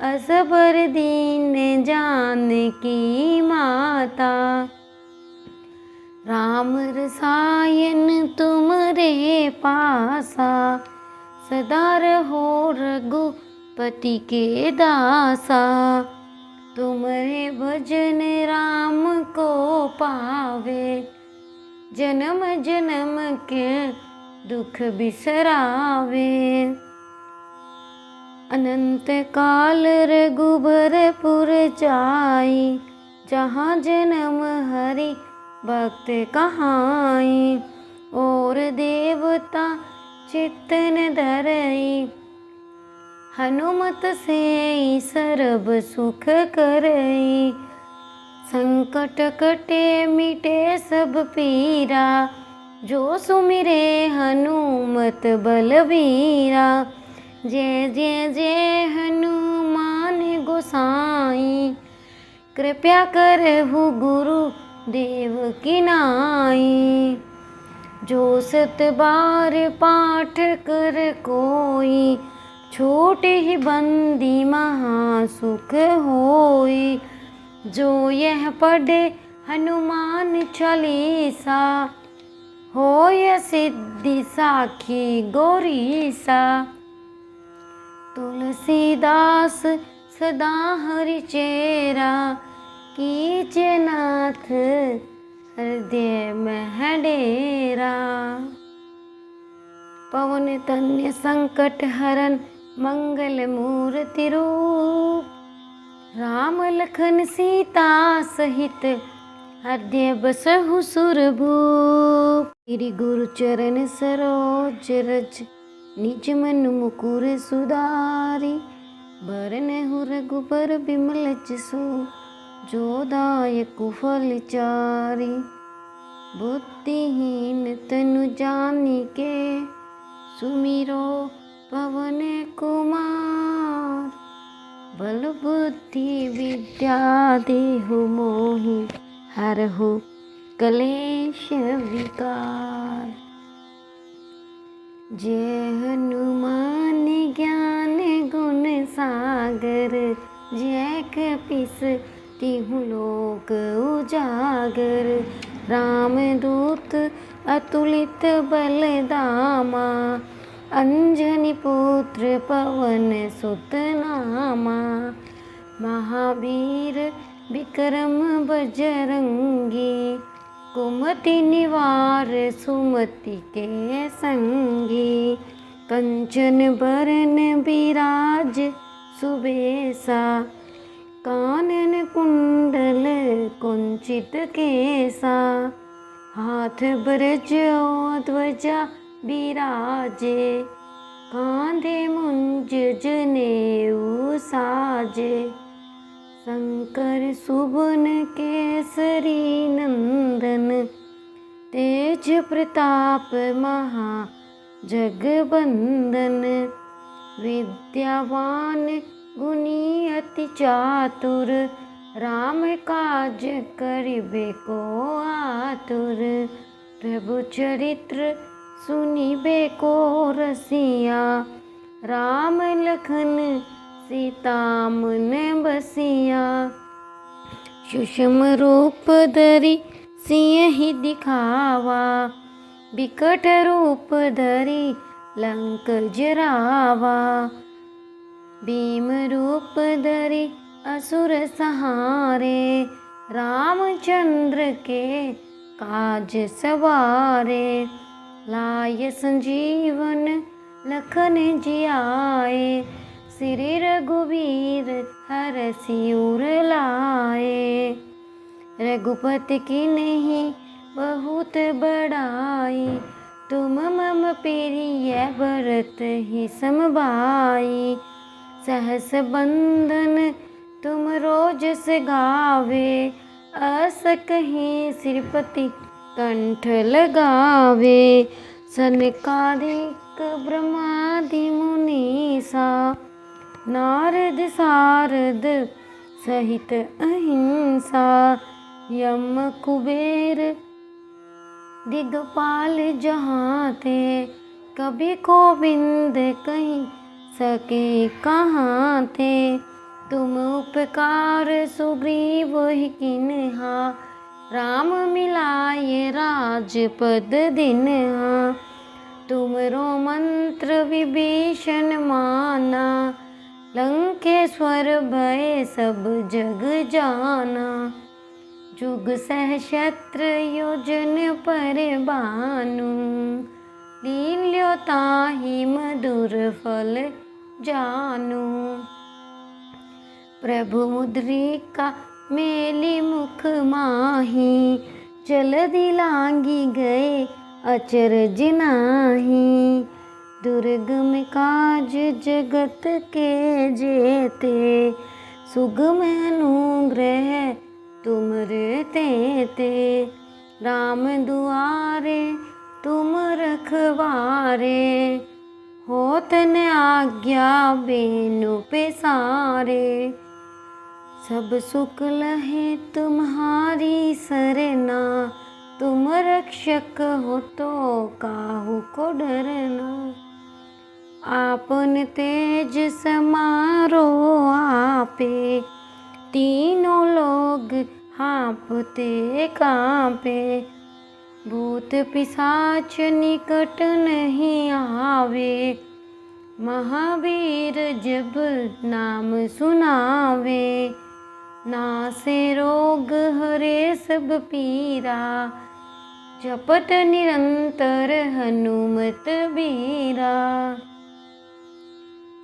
असबर दीन जानकी माता। राम रसायन तुमरे पासा, सदा रहो रघुपति के दासा। तुमरे भजन राम को पावे, जन्म जन्म के दुख बिसरावे। अनंत काल रघुबर पुर जाई, जहाँ जन्म हरि भक्त कहाई, और देवता चित्तन धरई, हनुमत से सर्व सुख करई। संकट कटे मिटे सब पीरा, जो सुमिरे हनुमत बलबीरा। जय जय जय हनुमान गोसाई, कृपया करहु गुरु देव की नाई। जो 7 बार पाठ कर कोई, छोटे ही बंदी महासुख होई। जो यह पढ़े हनुमान चालीसा, होय सिद्धि साखी गौरीसा। तुलसीदास सदा हरि चेरा, कीजे नाथ हृदय में डेरा। पवन तनय संकट हरन, मंगल मूर्ति रूप। राम लखन सीता सहित, हृदय बसहु सुरभूप। श्री गुरु चरण सरोज रज, निज मन मुकुर सुधारी। बरनहु रघुबर बिमल जसु, जो दायक फल चारि। बुद्धिहीन तनु जानिके, सुमिरो पवन कुमार। बल बुद्धि विद्या देहु मोहि, हरहु कलेश विकार। जय हनुमान ज्ञान गुण सागर, जय कपीस तिहु लोक उजागर। रामदूत अतुलित बल धामा, अंजनी पुत्र पवन सुत नामा। महावीर विक्रम बजरंगी, कुमति निवार सुमति के संगी। कंचन बरन बिराज सुबेसा, कानन कुंडल कुंचित केसा। हाथ ब्रज और ध्वजा बिराजे, कांधे मुंज जनेऊ साजे। शंकर सुवन केसरी नंदन, तेज प्रताप महा जगबंदन। विद्यावान गुणी अति चातुर, राम काज करिबे को आतुर। प्रभु चरित्र सुनिबे को रसिया, राम लखन सीता मन बसिया। सूक्ष्म रूप धरि सियहि दिखावा, बिकट रूप धरि लंक जरावा। भीम रूप धरि असुर सहारे, रामचंद्र के काज सवारे। लाय संजीवन लखन जियाए, श्री रघुवीर हरषि उर लाए। रघुपति की नहीं बहुत बड़ाई, तुम मम प्रिय भरत ही समभाई। सहस बंधन तुम रोज से गावे, अस कहीं श्रीपति कंठ लगावे। सनकादिक ब्रह्मादि मुनीसा, नारद सारद सहित अहिंसा। यम कुबेर दिगपाल जहाँ थे, कभी गोविंद कहीं सके कहाँ थे। तुम उपकार सुग्रीव ही किन्हा, राम मिलाए राजपद दिन्हा। तुमरो मंत्र विभीषण माना, लंकेश्वर भय सब जग जाना। जुग सहस्त्र योजन पर भानु, लील्यो ताहि मधुर फल जानू। प्रभु मुद्रिका मेली मुख माही, जल्दी लांगी गए अचरज नाही। दुर्गम काज जगत के जेते, सुगम अनुग्रह तुमरे तेते। राम दुआरे तुम रखवारे, होत न आज्ञा बेनु पेसारे। सब सुख लहे तुम्हारी सरना, तुम रक्षक हो तो काहू को डरना। आपन तेज समारो आपे, तीनों लोग हाँपते कांपे। भूत पिशाच निकट नहीं आवे, महावीर जब नाम सुनावे। नासे रोग हरे सब पीरा, जपत निरंतर हनुमत बीरा।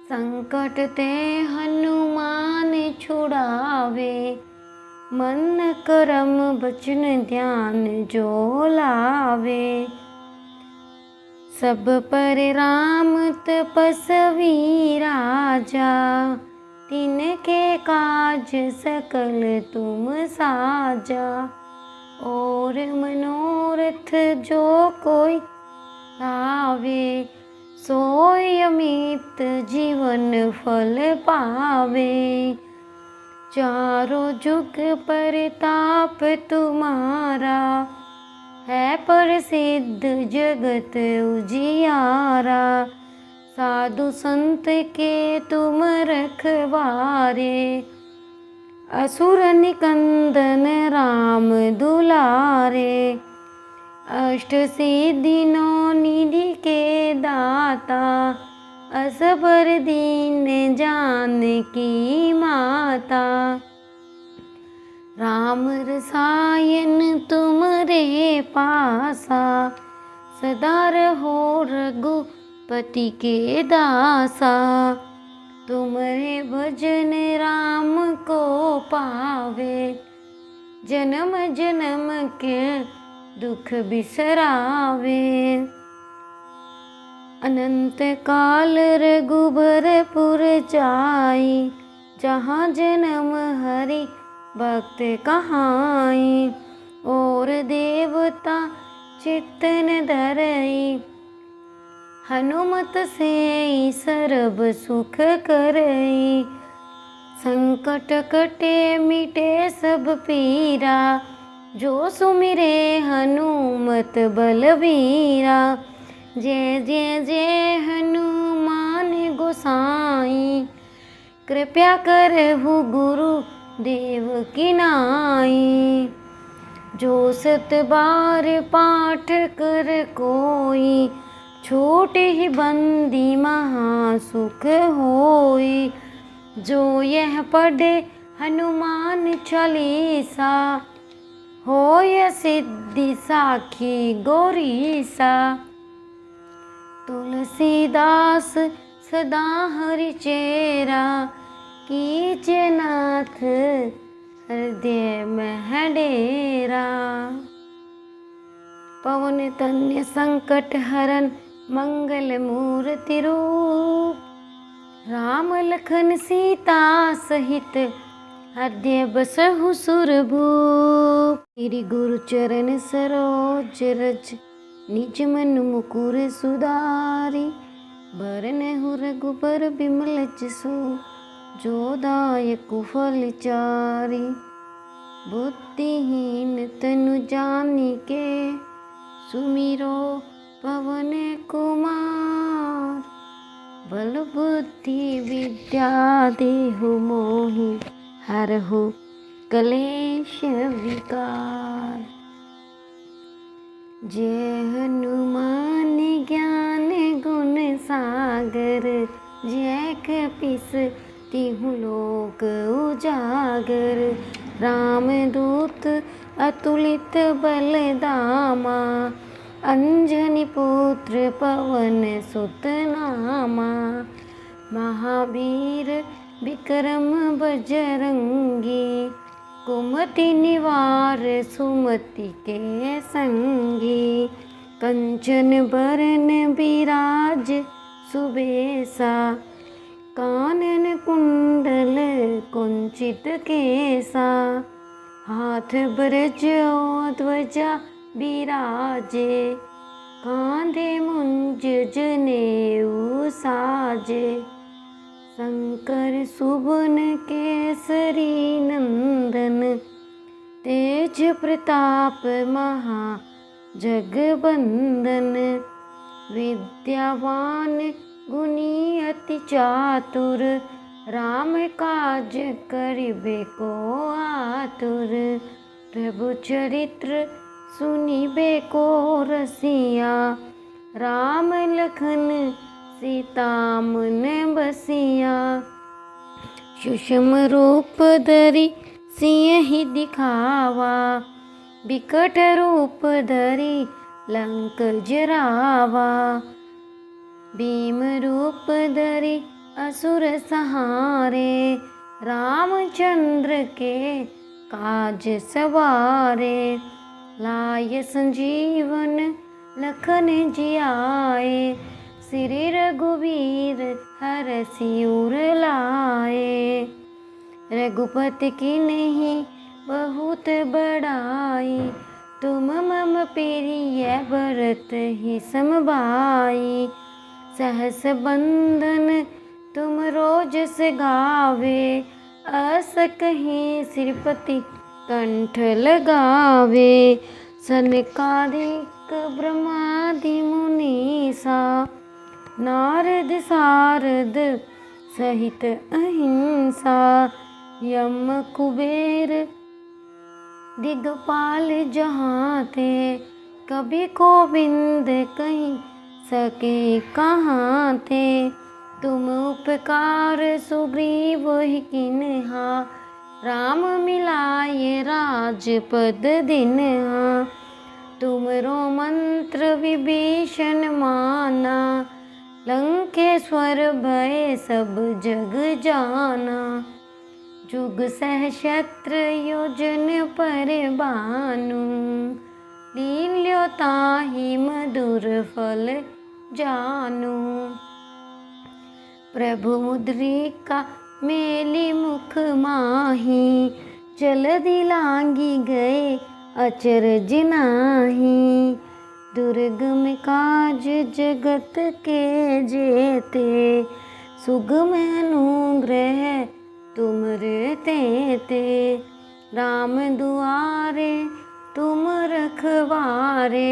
संकट ते हनुमान छुड़ावे, मन करम बचन ध्यान जो लावे। सब पर राम तपस्वी राजा, तिनके काज सकल तुम साजा। और मनोरथ जो कोई लावे, सोई अमित जीवन फल पावे। चारों जुग परताप तुम्हारा, है प्रसिद्ध जगत उजियारा। साधु संत के तुम रखवारे, असुर निकंदन राम दुलारे। अष्ट सिद्धि नौ निधि के दाता, असबर दीन जानकी माता। राम रसायन तुमरे पासा, सदा रहो रघुपति के दासा। तुमरे भजन राम को पावे, जन्म जन्म के दुख बिसरावे। अनंत काल रघुबरपुर जाई, जहाँ जन्म हरि भक्त कहाई। और देवता चित्तन धरई, हनुमत से सर्व सुख करई। संकट कटे मिटे सब पीरा, जो सुमिरे हनुमत बलबीरा। जय जय जय हनुमान गोसाई, कृपया करहु गुरु देव की नाई। जो सत बार पाठ कर कोई, छूट ही बंदी महासुख होई। जो यह पढ़े हनुमान चालीसा, होय सिद्धि साखी गौरीसा। तुलसीदास सदा हरि चेरा, कीजे नाथ हृदय में डेरा। पवन तन्य संकट हरन, मंगल मूर्ति रूप। राम लखन सीता सहित, हृदय बसहु सुरभूप। श्री गुरु चरण सरोज रज, निज मन मुकुर सुधारी। बरनहु रघुबर बिमल जसु, जो दायक फल चारि। बुद्धिहीन तनु जानिके, सुमिरो पवन कुमार। बल बुद्धि विद्या देहु मोहि, हरहु कलेश विकार। जय हनुमान ज्ञान गुण सागर, जय कपीस तिहु लोक उजागर। रामदूत अतुलित बलधामा, अंजनी पुत्र पवन सुत नामा। महावीर विक्रम बजरंगी, कुमति निवार सुमति के संगी, कंचन बरन बिराज सुबेसा, कानन कुंडल कुंचित केसा, हाथ ब्रज और ध्वजा बिराजे, कांधे मुंज जनेऊ साजे, शंकर सुबन केसरी नंदन, तेज प्रताप महा जगबंदन, विद्यावान गुणी अति चातुर, राम काज करिबे को आतुर, प्रभु चरित्र सुनिबे को रसिया, राम लखन सीता मन बसिया, सूक्ष्म रूप धरि सिंह दिखावा, बिकट रूप धरि लंक जरावा, भीम रूप धरि असुर सहारे, रामचंद्र के काज सवारे, लाय संजीवन लखन जियाए, श्री रघुवीर हरषि उर लाए, रघुपति की नहीं बहुत बड़ाई, तुम मम प्रिय भरत ही समभाई, सहस बंधन तुम रोजस गावे, अस कहीं श्रीपति कंठ लगावे, सनकादिक ब्रह्मादि मुनीसा, नारद सारद सहित अहिंसा, यम कुबेर दिगपाल जहाँ थे, कभी गोविंद कहीं सके कहाँ थे, तुम उपकार सुग्रीव ही किन्हा, राम मिलाए राजपद दिन्हा, तुमरो मंत्र विभीषण माना, लंकेश्वर भय सब जग जाना, जुग सहस्त्र योजन पर भानु, लील्यो ताहि मधुर फल जानु, प्रभु मुद्रिका मेली मुख माही, जलधि लांगी गए अचरज नाही, दुर्गम काज जगत के जेते, सुगम अनुग्रह तुमरे तेते, राम दुआरे तुम रखवारे,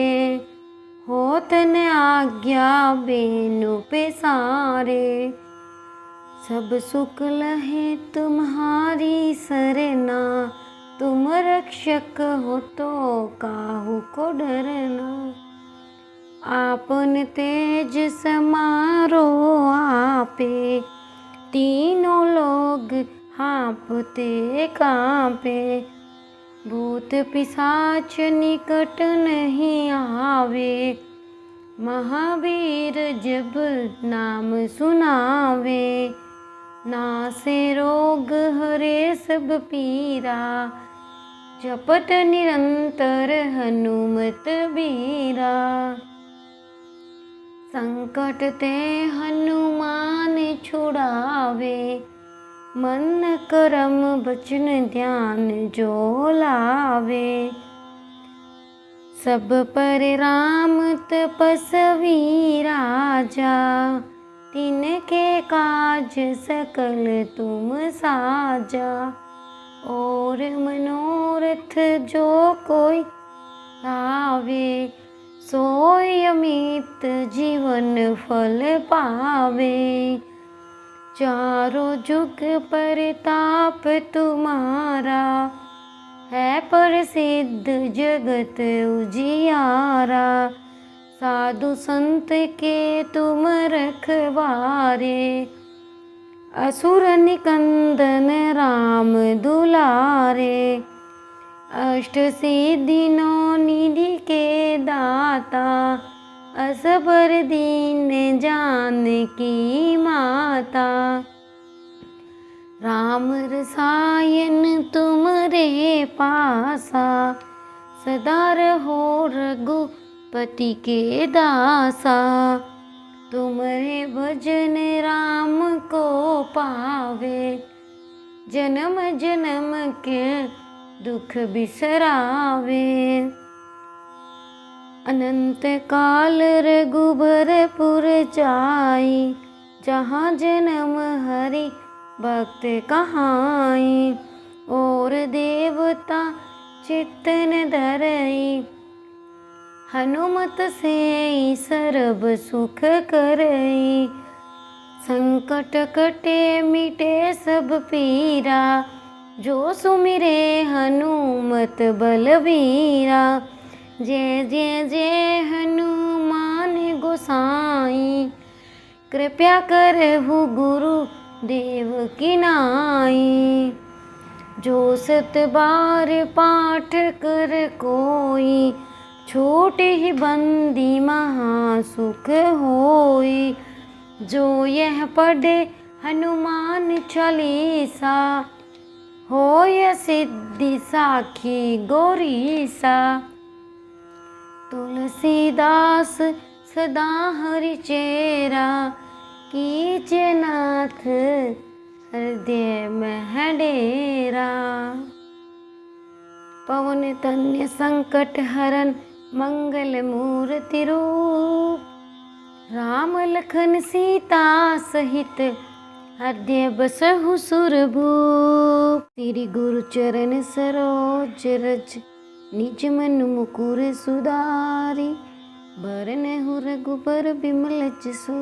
होत न आज्ञा बेनु पेसारे, सब सुख लहे तुम्हारी सरना, तुम रक्षक हो तो काहू को डरना, आपन तेज समारो आपे, तीनों लोग हाँपते कांपे, भूत पिशाच निकट नहीं आवे, महावीर जब नाम सुनावे, नासे रोग हरे सब पीरा, जपत निरंतर हनुमत बीरा, संकट ते हनुमान छुड़ावे, मन करम बचन ध्यान जो लावे, सब पर राम तपस्वी राजा, तिनके काज सकल तुम साजा, और मनोरथ जो कोई लावे, सोई अमित जीवन फल पावे, चारों जुग परताप तुम्हारा, है प्रसिद्ध जगत उजियारा, साधु संत के तुम रखवारे, असुर निकंदन राम दुलारे, अष्ट सिद्धि नौ निधि के दाता, असबर दीन जानकी माता, राम रसायन तुमरे पासा, सदा रहो रघुपति के दासा। तुमरे भजन राम को पावे, जन्म जन्म के दुख बिसरावे। अनंत काल रघुबरपुर जाई, जहाँ जन्म हरि भक्त कहाई। और देवता चित्तन धरई, हनुमत से सर्ब सुख करई। संकट कटे मिटे सब पीरा, जो सुमिरे हनुमत बलबीरा। जय जय जय हनुमान गोसाई, कृपया करहु गुरु देव की नाई। जो सत बार पाठ कर कोई, छोटे ही बंदी महासुख होई। जो यह पढ़े हनुमान चालीसा, होय सिद्धि साखी गौरीसा। तुलसीदास सदा हरि चेरा, कीजे नाथ हृदय में डेरा। पवन तन्य संकट हरन मंगल मूर्ति रूप, राम लखन सीता सहित हृदय बसहु सुरभूप। श्री गुरु चरण सरोज रज, निज मन मुकुर सुधारी। बरनहु रघुबर बिमल जसु,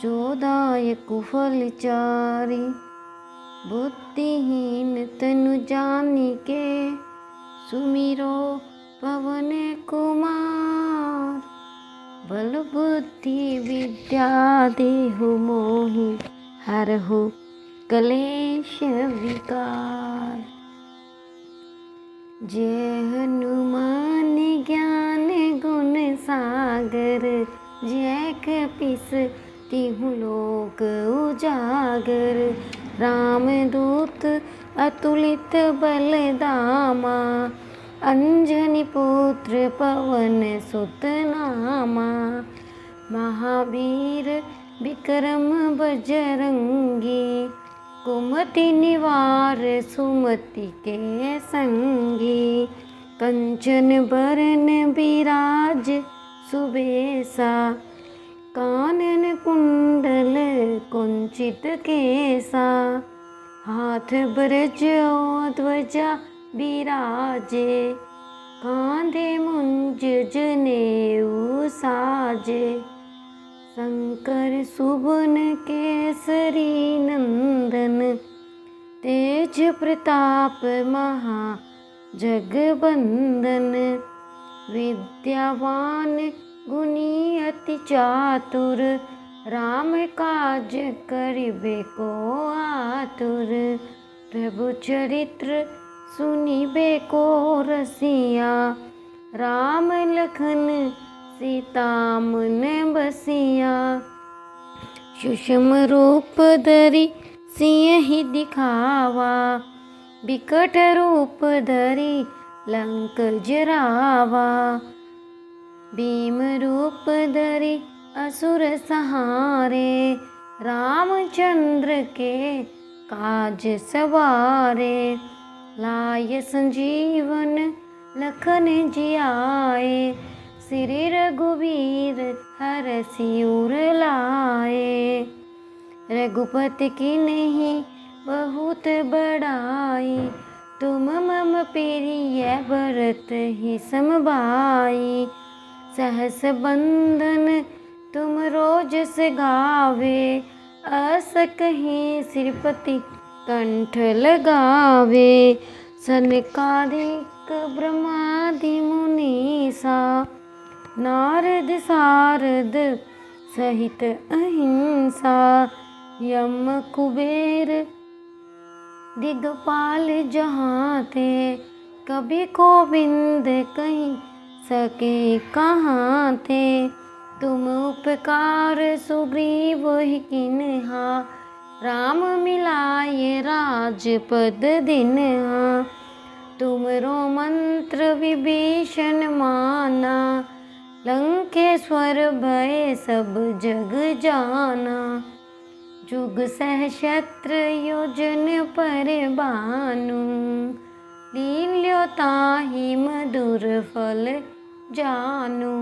जो दायक फल चारि। बुद्धिहीन तनु जानिके, सुमिरो पवन कुमार। बल बुद्धि विद्या देहु मोहि, हरहु कलेश विकार। जय हनुमान ज्ञान गुण सागर, जय कपीस तिहु लोक उजागर। रामदूत अतुलित बल धामा, अंजनी पुत्र पवन सुत नामा। महावीर विक्रम बजरंगी, कुमति निवार सुमति के संगी। कंचन बरन बिराज सुबेसा, कानन कुंडल कुंचित केसा। हाथ ब्रज ध्वजा बिराजे, कांधे मुंज जनेऊ साजे। शंकर सुवन केसरी नंदन, तेज प्रताप महा जगबंदन। विद्यावान गुणी अति चातुर, राम काज करिबे को आतुर। प्रभु चरित्र सुनिबे को रसिया, राम लखन सीता मन बसिया। सुषम रूप धरि सिंह दिखावा, बिकट रूप धरि लंक जरावा। भीम रूप धरि असुर सहारे, रामचंद्र के काज सवारे। लाय संजीवन लखन जियाए, श्री रघुवीर हरषि उर लाए। रघुपति की नहीं बहुत बड़ाई, तुम मम प्रिय भरत ही समभाई। सहस बंदन तुम रोजस गावे, अस कहीं श्रीपति कंठ लगावे। सनकादिक ब्रह्मादि मुनीसा, नारद सारद सहित अहिंसा। यम कुबेर दिगपाल जहाँ थे, कभी गोविंद कहीं सके कहाँ थे। तुम उपकार सुग्रीव ही किन्हा, राम मिलाए राजपद दिन तुमरो मंत्र विभीषण माना लंकेश्वर भय सब जग जाना जुग सहस्त्र योजन पर बानु लील्यो ताहि मधुर फल जानु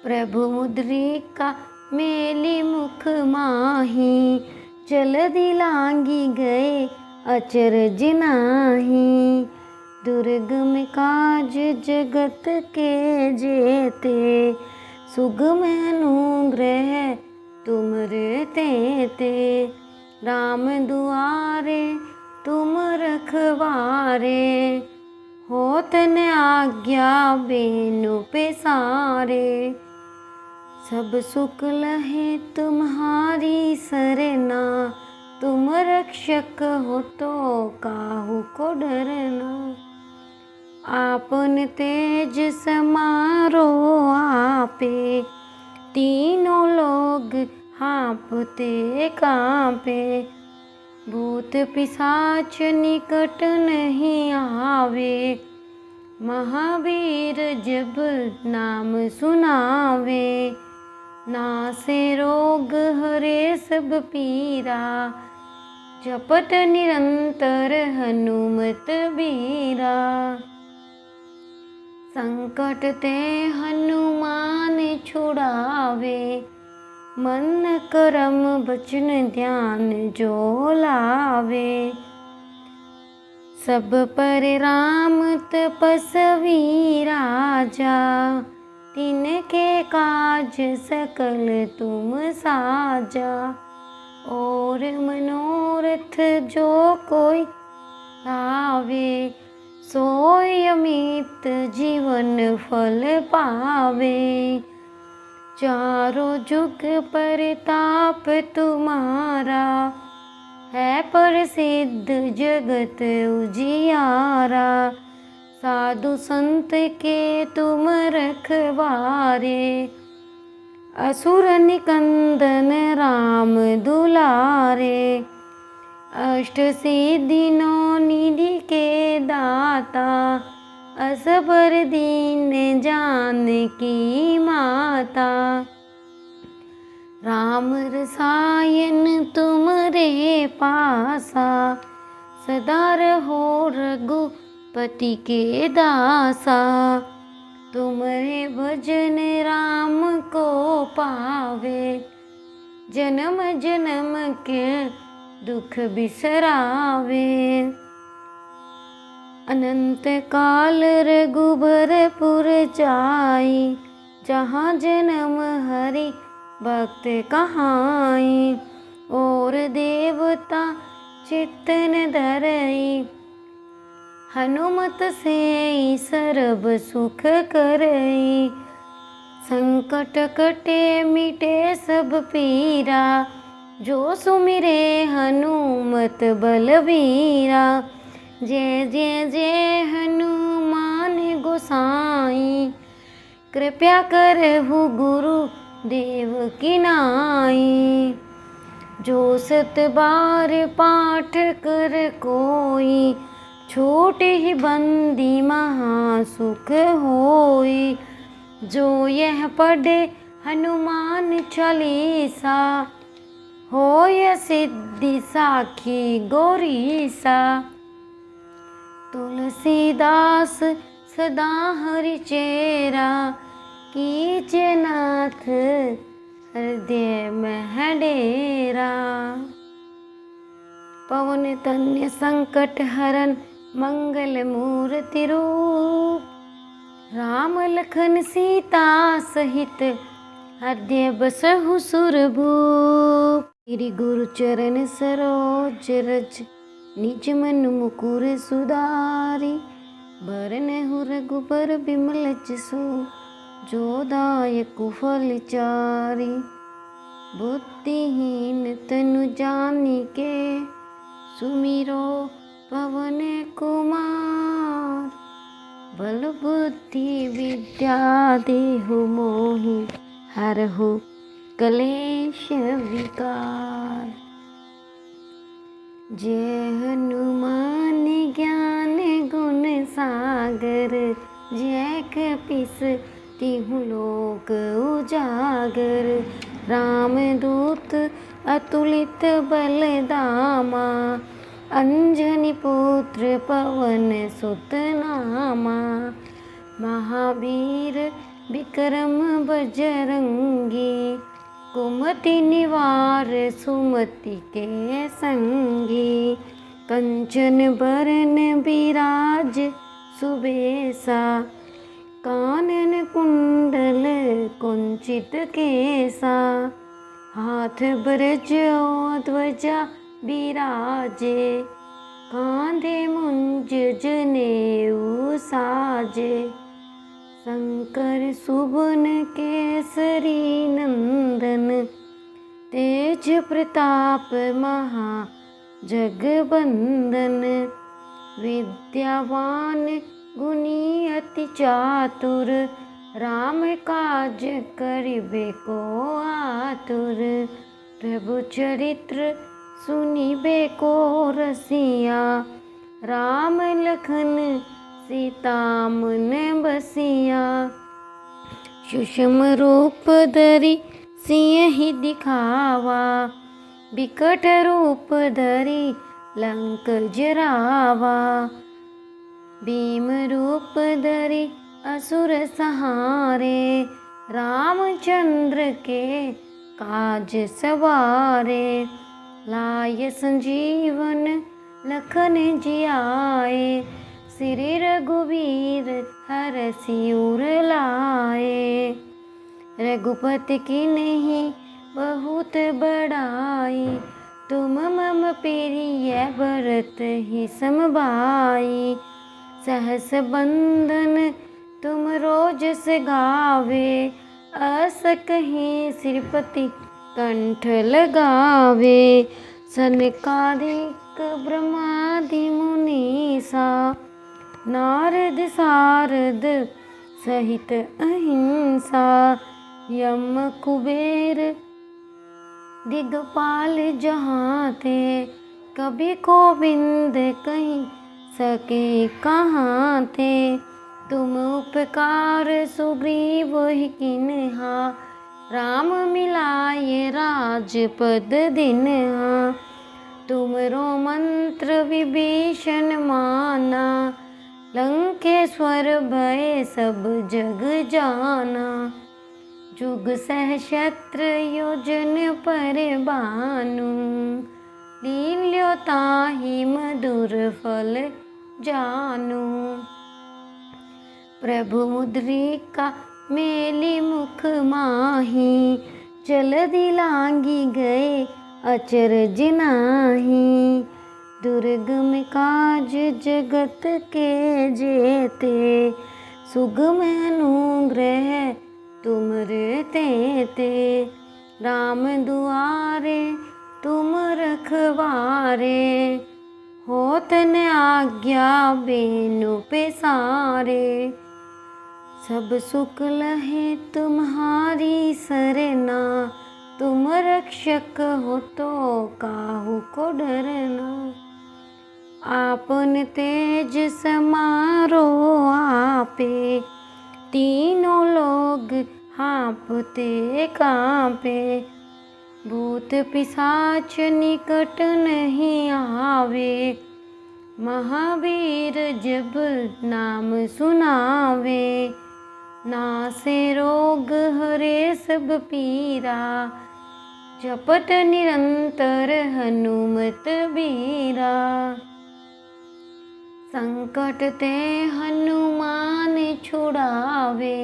प्रभु मुद्रिका मेली मुख माही जल्दी लांगी गए अचरज नाही दुर्गम काज जगत के जेते सुगम अनुग्रह तुमरे तेते राम दुआरे तुम रखवारे होत न आज्ञा बेनु पेसारे सब सुख लहे तुम्हारी सरना तुम रक्षक हो तो काहू को डरना आपन तेज समारो आपे तीनों लोग हाँपते कांपे भूत पिशाच निकट नहीं आवे महावीर जब नाम सुनावे नासे रोग हरे सब पीरा जपत निरंतर हनुमत बीरा संकट ते हनुमान छुड़ावे मन करम बचन ध्यान जो लावे सब पर राम तपस्वी राजा तिनके काज सकल तुम साजा और मनोरथ जो कोई लावे सोई अमित जीवन फल पावे चारों जुग परताप तुम्हारा है प्रसिद्ध जगत उजियारा साधु संत के तुम रखवारे असुर निकंदन राम दुलारे अष्ट सिद्धि नौ निधि के दाता असबर दीन जानकी माता राम रसायन तुमरे पासा सदा रहो रघुपति के दासा तुमरे भजन राम को पावे जन्म जन्म के दुख बिसरावे अनंत काल रघुबरपुर जाई जहाँ जन्म हरि भक्त कहाई और देवता चित्तन धरई हनुमत से सर्व सुख करई संकट कटे मिटे सब पीरा जो सुमिरे हनुमत बलबीरा जय जय जय हनुमान गोसाई कृपया करहु गुरु देव की नाई जो सत बार पाठ कर कोई छूट ही बंदी महासुख होई जो यह पढ़े हनुमान चालीसा होय सिद्धि साखी गौरीसा तुलसीदास सदा हरि चेरा कीजे नाथ हृदय में डेरा पवन तन्य संकट हरन मंगल मूर्ति रूप राम लखन सीता सहित हृदय बसहु सुरभूप गिरि गुरु चरण सरोज रज निज मन मुकुर सुधारी बरनहु रघुबर बिमल जसु जो दायक फल चारि बुद्धिहीन तनु जानिके सुमिरो पवन कुमार बल बुद्धि विद्या देहु मोहि हरहु कलेश विकार। जय हनुमान ज्ञान गुण सागर, जय कपीस तिहु लोक उजागर। रामदूत अतुलित बल धामा, अंजनी पुत्र पवन सुत नामा। महावीर विक्रम बजरंगी, कुमति निवार सुमति के संगी। कंचन बरन बिराज सुबेसा, कानन कुंडल कुंचित केसा। हाथ ब्रज और ध्वजा बिराजे, कांधे मुंज जनेऊ साजे। शंकर सुवन केसरी नंदन, तेज प्रताप महा जगबंदन। विद्यावान गुणी अति चातुर, राम काज करिबे को आतुर। प्रभु चरित्र सुनिबे को रसिया, राम लखन सीता मन बसिया। सूक्ष्म रूप धरि सियहि दिखावा, बिकट रूप धरि लंक जरावा। भीम रूप धरि असुर सहारे, रामचंद्र के काज सवारे। लाय संजीवन लखन जियाए, श्री रघुवीर हरषि उर लाए। रघुपति की नहीं बहुत बड़ाई, तुम मम प्रिय भरत ही समभाई। सहस बंदन तुम रोज से गावे, अस कहीं श्रीपति कंठ लगावे। सनकादिक ब्रह्मादि मुनीसा, नारद सारद सहित अहिंसा। यम कुबेर दिगपाल जहाँ थे, कभी गोविंद कहीं सके कहाँ थे। तुम उपकार सुग्रीव ही किन्हा, राम मिलाए राजपद दिन्हा। तुमरो मंत्र विभीषण माना, लंकेश्वर भय सब जग जाना। जुग सहस्त्र योजन पर भानु, लील्यो ताहि मधुर फल जानू। प्रभु मुद्रिका मेली मुख माही, जलधि लांगी गए अचरज नाही। दुर्गम काज जगत के जेते, सुगम अनुग्रह तुमरे तेते। राम दुआरे तुम रखवारे, होत न आज्ञा बेनु पेसारे। सब सुख लहे तुम्हारी सरना, तुम रक्षक हो तो काहू को डरना। आपन तेज समारो आपे, तीनों लोग हाँपते कांपे। भूत पिशाच निकट नहीं आवे, महावीर जब नाम सुनावे। नासे रोग हरे सब पीरा, जपत निरंतर हनुमत बीरा। संकट ते हनुमान छुड़ावे,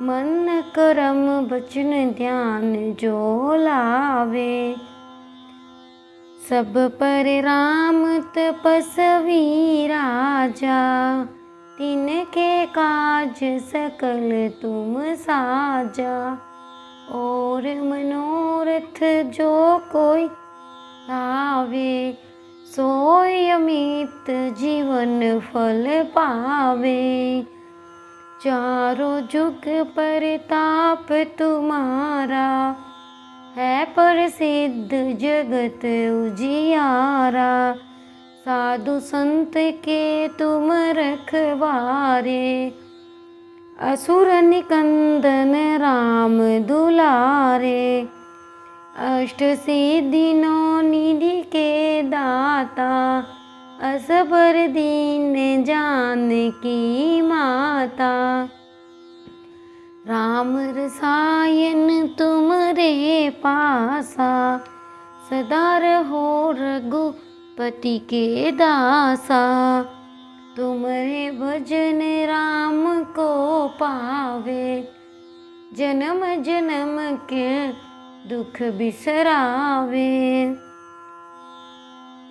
मन करम बचन ध्यान जो लावे। सब पर राम तपस्वी राजा, तिनके काज सकल तुम साजा। और मनोरथ जो कोई लावे, सोई अमित जीवन फल पावे। चारों जुग परताप तुम्हारा, है प्रसिद्ध जगत उजियारा। साधु संत के तुम रखवारे, असुर निकंदन राम दुलारे। अष्ट सिद्धि नौ निधि के दाता, असबर दीन जानकी माता। राम रसायन तुमरे पासा, सदा रहो रघुपति के दासा। तुमरे भजन राम को पावे, जन्म जन्म के दुख बिसरावे।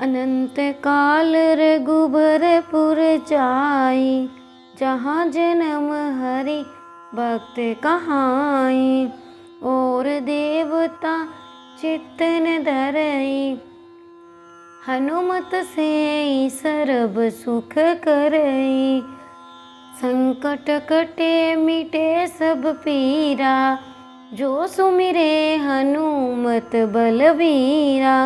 अनंत काल रघुबरपुर जाई, जहाँ जन्म हरि भक्त कहाई। और देवता चित्तन धरई, हनुमत से सर्व सुख करई। संकट कटे मिटे सब पीरा, जो सुमिरे हनुमत बलबीरा।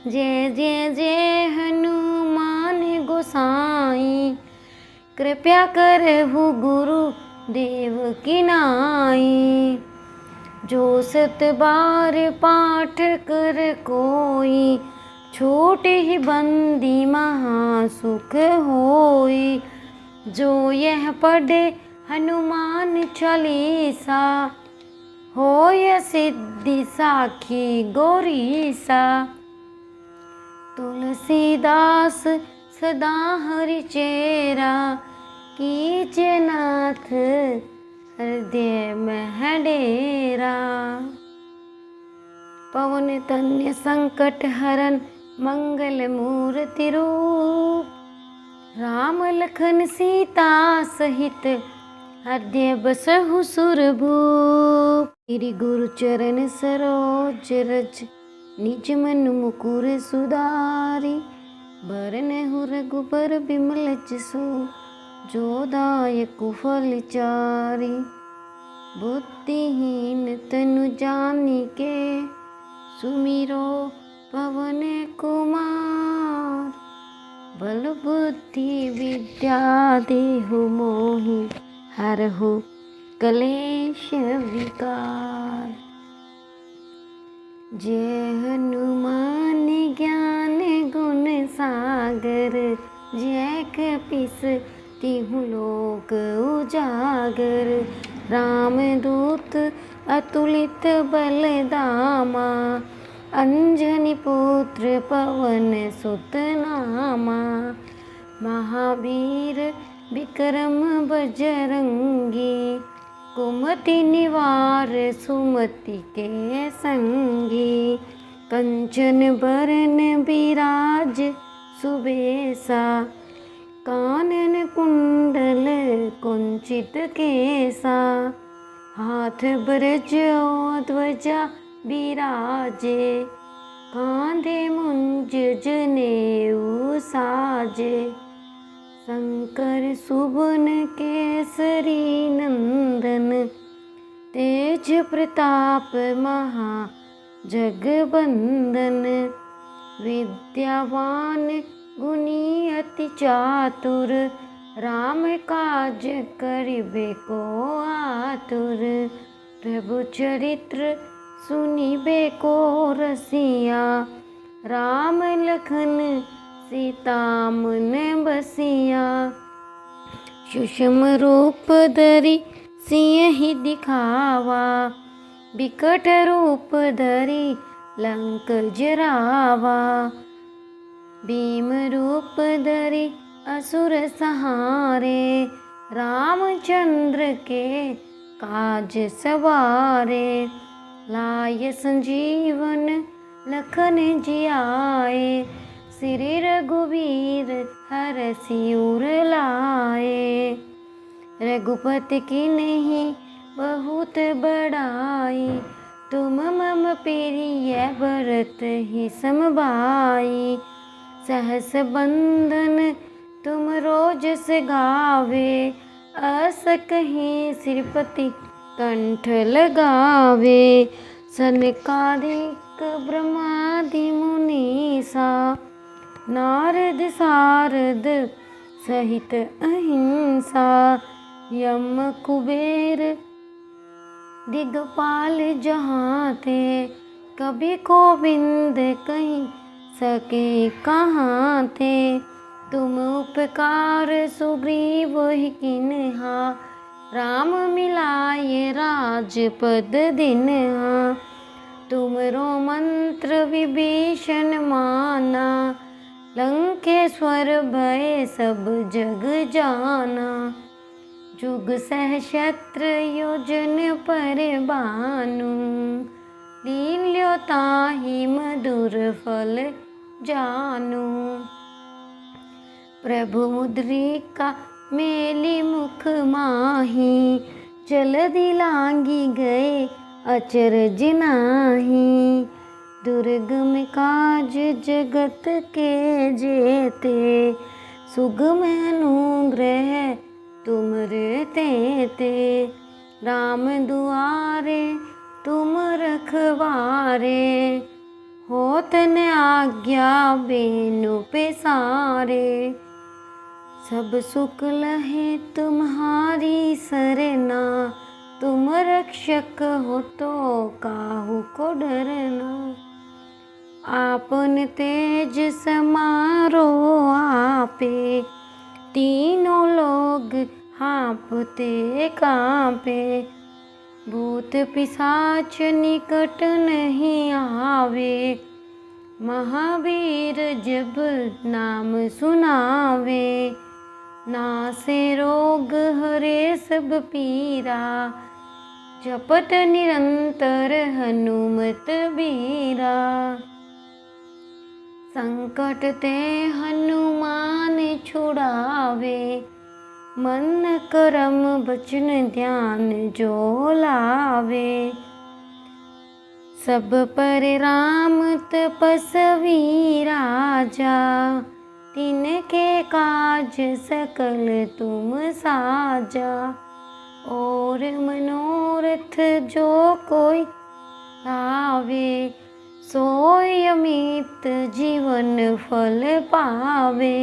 जय जय जय हनुमान गोसाई, कृपया करहु गुरु देव की नाई। जो सत बार पाठ कर कोई, छूट ही बंदी महासुख होई। जो यह पढ़े हनुमान चालीसा, होय सिद्धि साखी गौरीसा। तुलसीदास सदा हरि चेरा, कीजे नाथ हृदय में डेरा। पवन तन्य संकट हरन, मंगल मूर्ति रूप। राम लखन सीता सहित, हृदय बसहु सुरभूप। श्री गुरु चरण सरोज रज, निज मन मुकुर सुधारी। बरनहु रघुबर बिमल जसु, जो दायक फल चारि। बुद्धिहीन तनु जानिके, सुमिरो पवन कुमार। बल बुद्धि विद्या देहु मोहि, हरहु कलेश विकार। जय हनुमान ज्ञान गुण सागर, जय कपीस तिहु लोक उजागर। रामदूत अतुलित बलधामा, अंजनी पुत्र पवन सुत नामा। महावीर विक्रम बजरंगी, कुमति निवार सुमति के संगी। कंचन बरन बिराज सुबेसा, कानन कुंडल कुंचित केसा। हाथ ब्रज और ध्वजा बिराजे, कांधे मुंज जनेऊ साजे। शंकर सुवन केसरी नंदन, तेज प्रताप महा जगबंदन। विद्यावान गुणी अति चातुर, राम काज करिबे को आतुर। प्रभु चरित्र सुनिबे को रसिया, राम लखन सीता मन बसिया। सूक्ष्म रूप धरि सियहि दिखावा, बिकट रूप धरि लंक जरावा। भीम रूप धरि असुर सहारे, रामचंद्र के काज सवारे। लाय संजीवन लखन जियाए, श्री रघुवीर हरषि उर लाए। रघुपति की नहीं बहुत बड़ाई, तुम मम प्रिय भरत ही समभाई। सहस बंधन तुम रोज से गावे, अस कहीं श्रीपति कंठ लगावे। सनकादिक ब्रह्मादि मुनीसा, नारद सारद सहित अहिंसा, यम कुबेर दिगपाल जहाँ थे, कभी गोविंद कहीं सके कहाँ थे। तुम उपकार सुग्रीव ही किन्हा, राम मिलाए राजपद दिन्हा। तुमरो मंत्र विभीषण माना, लंकेश्वर भय सब जग जाना। जुग सहस्त्र योजन पर भानु, लील्यो ताहि मधुर फल जानु। प्रभु मुद्रिका मेली मुख माही, जल्दी लांगी गए अचरज नाही। दुर्गम काज जगत के जेते, सुगम अनुग्रह तुमरे तेते। राम दुआरे तुम रखवारे, होत न आज्ञा बेनु पेसारे। सब सुख लहे तुम्हारी सरना, तुम रक्षक हो तो काहू को डरना। आपन तेज समारो आपे, तीनों लोग हाँपते कांपे। भूत पिशाच निकट नहीं आवे, महावीर जब नाम सुनावे। नासे रोग हरे सब पीरा, जपत निरंतर हनुमत बीरा। संकट ते हनुमान छुड़ावे, मन करम बचन ध्यान जो लावे। सब पर राम तपस्वी राजा, तिनके काज सकल तुम साजा। और मनोरथ जो कोई लावे, सोई अमित जीवन फल पावे।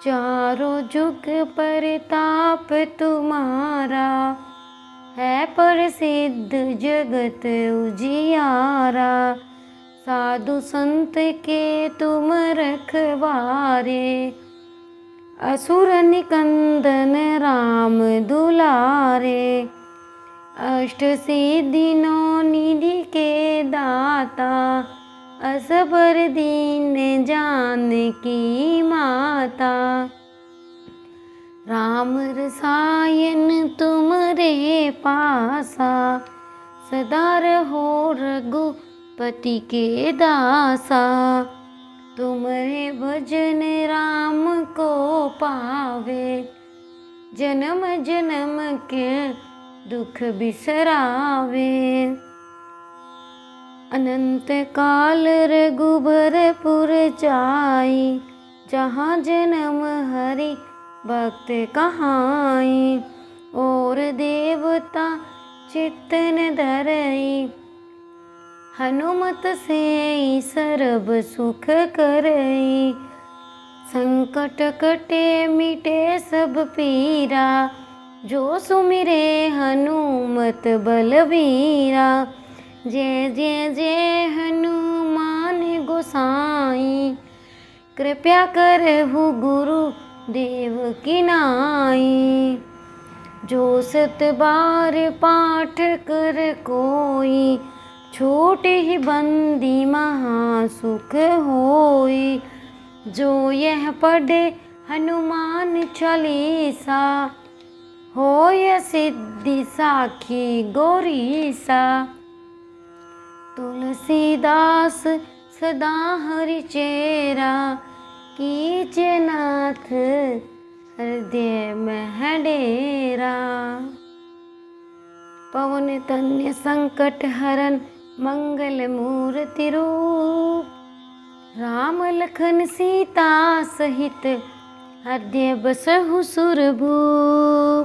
चारों जुग परताप तुम्हारा, है प्रसिद्ध जगत उजियारा। साधु संत के तुम रखवारे, असुर निकंदन राम दुलारे। अष्ट सिद्धि नौ निधि के दाता, असबर दीन जानकी माता। राम रसायन तुमरे पासा, सदा रहो रघुपति के दासा। तुमरे भजन राम को पावे, जन्म जन्म के दुख बिसरावे। अनंत काल रघुबरपुर जाई, जहाँ जन्म हरि भक्त कहाई। और देवता चित्तन धरई, हनुमत से सर्व सुख करई। संकट कटे मिटे सब पीरा, जो सुमिरे हनुमत बलबीरा। जय जय जय हनुमान गोसाई, कृपया करहु गुरु देव की नाई। जो सत बार पाठ कर कोई, छूट ही बंदी महासुख होई। जो यह पढ़े हनुमान चालीसा, होय सिद्धि साखी गौरीसा। तुलसीदास सदा हरि चेरा, कीजे नाथ हृदय में डेरा। पवन तन्य संकट हरन मंगल मूर्ति रूप, राम लखन सीता सहित हृदय बसहु सुरभूप।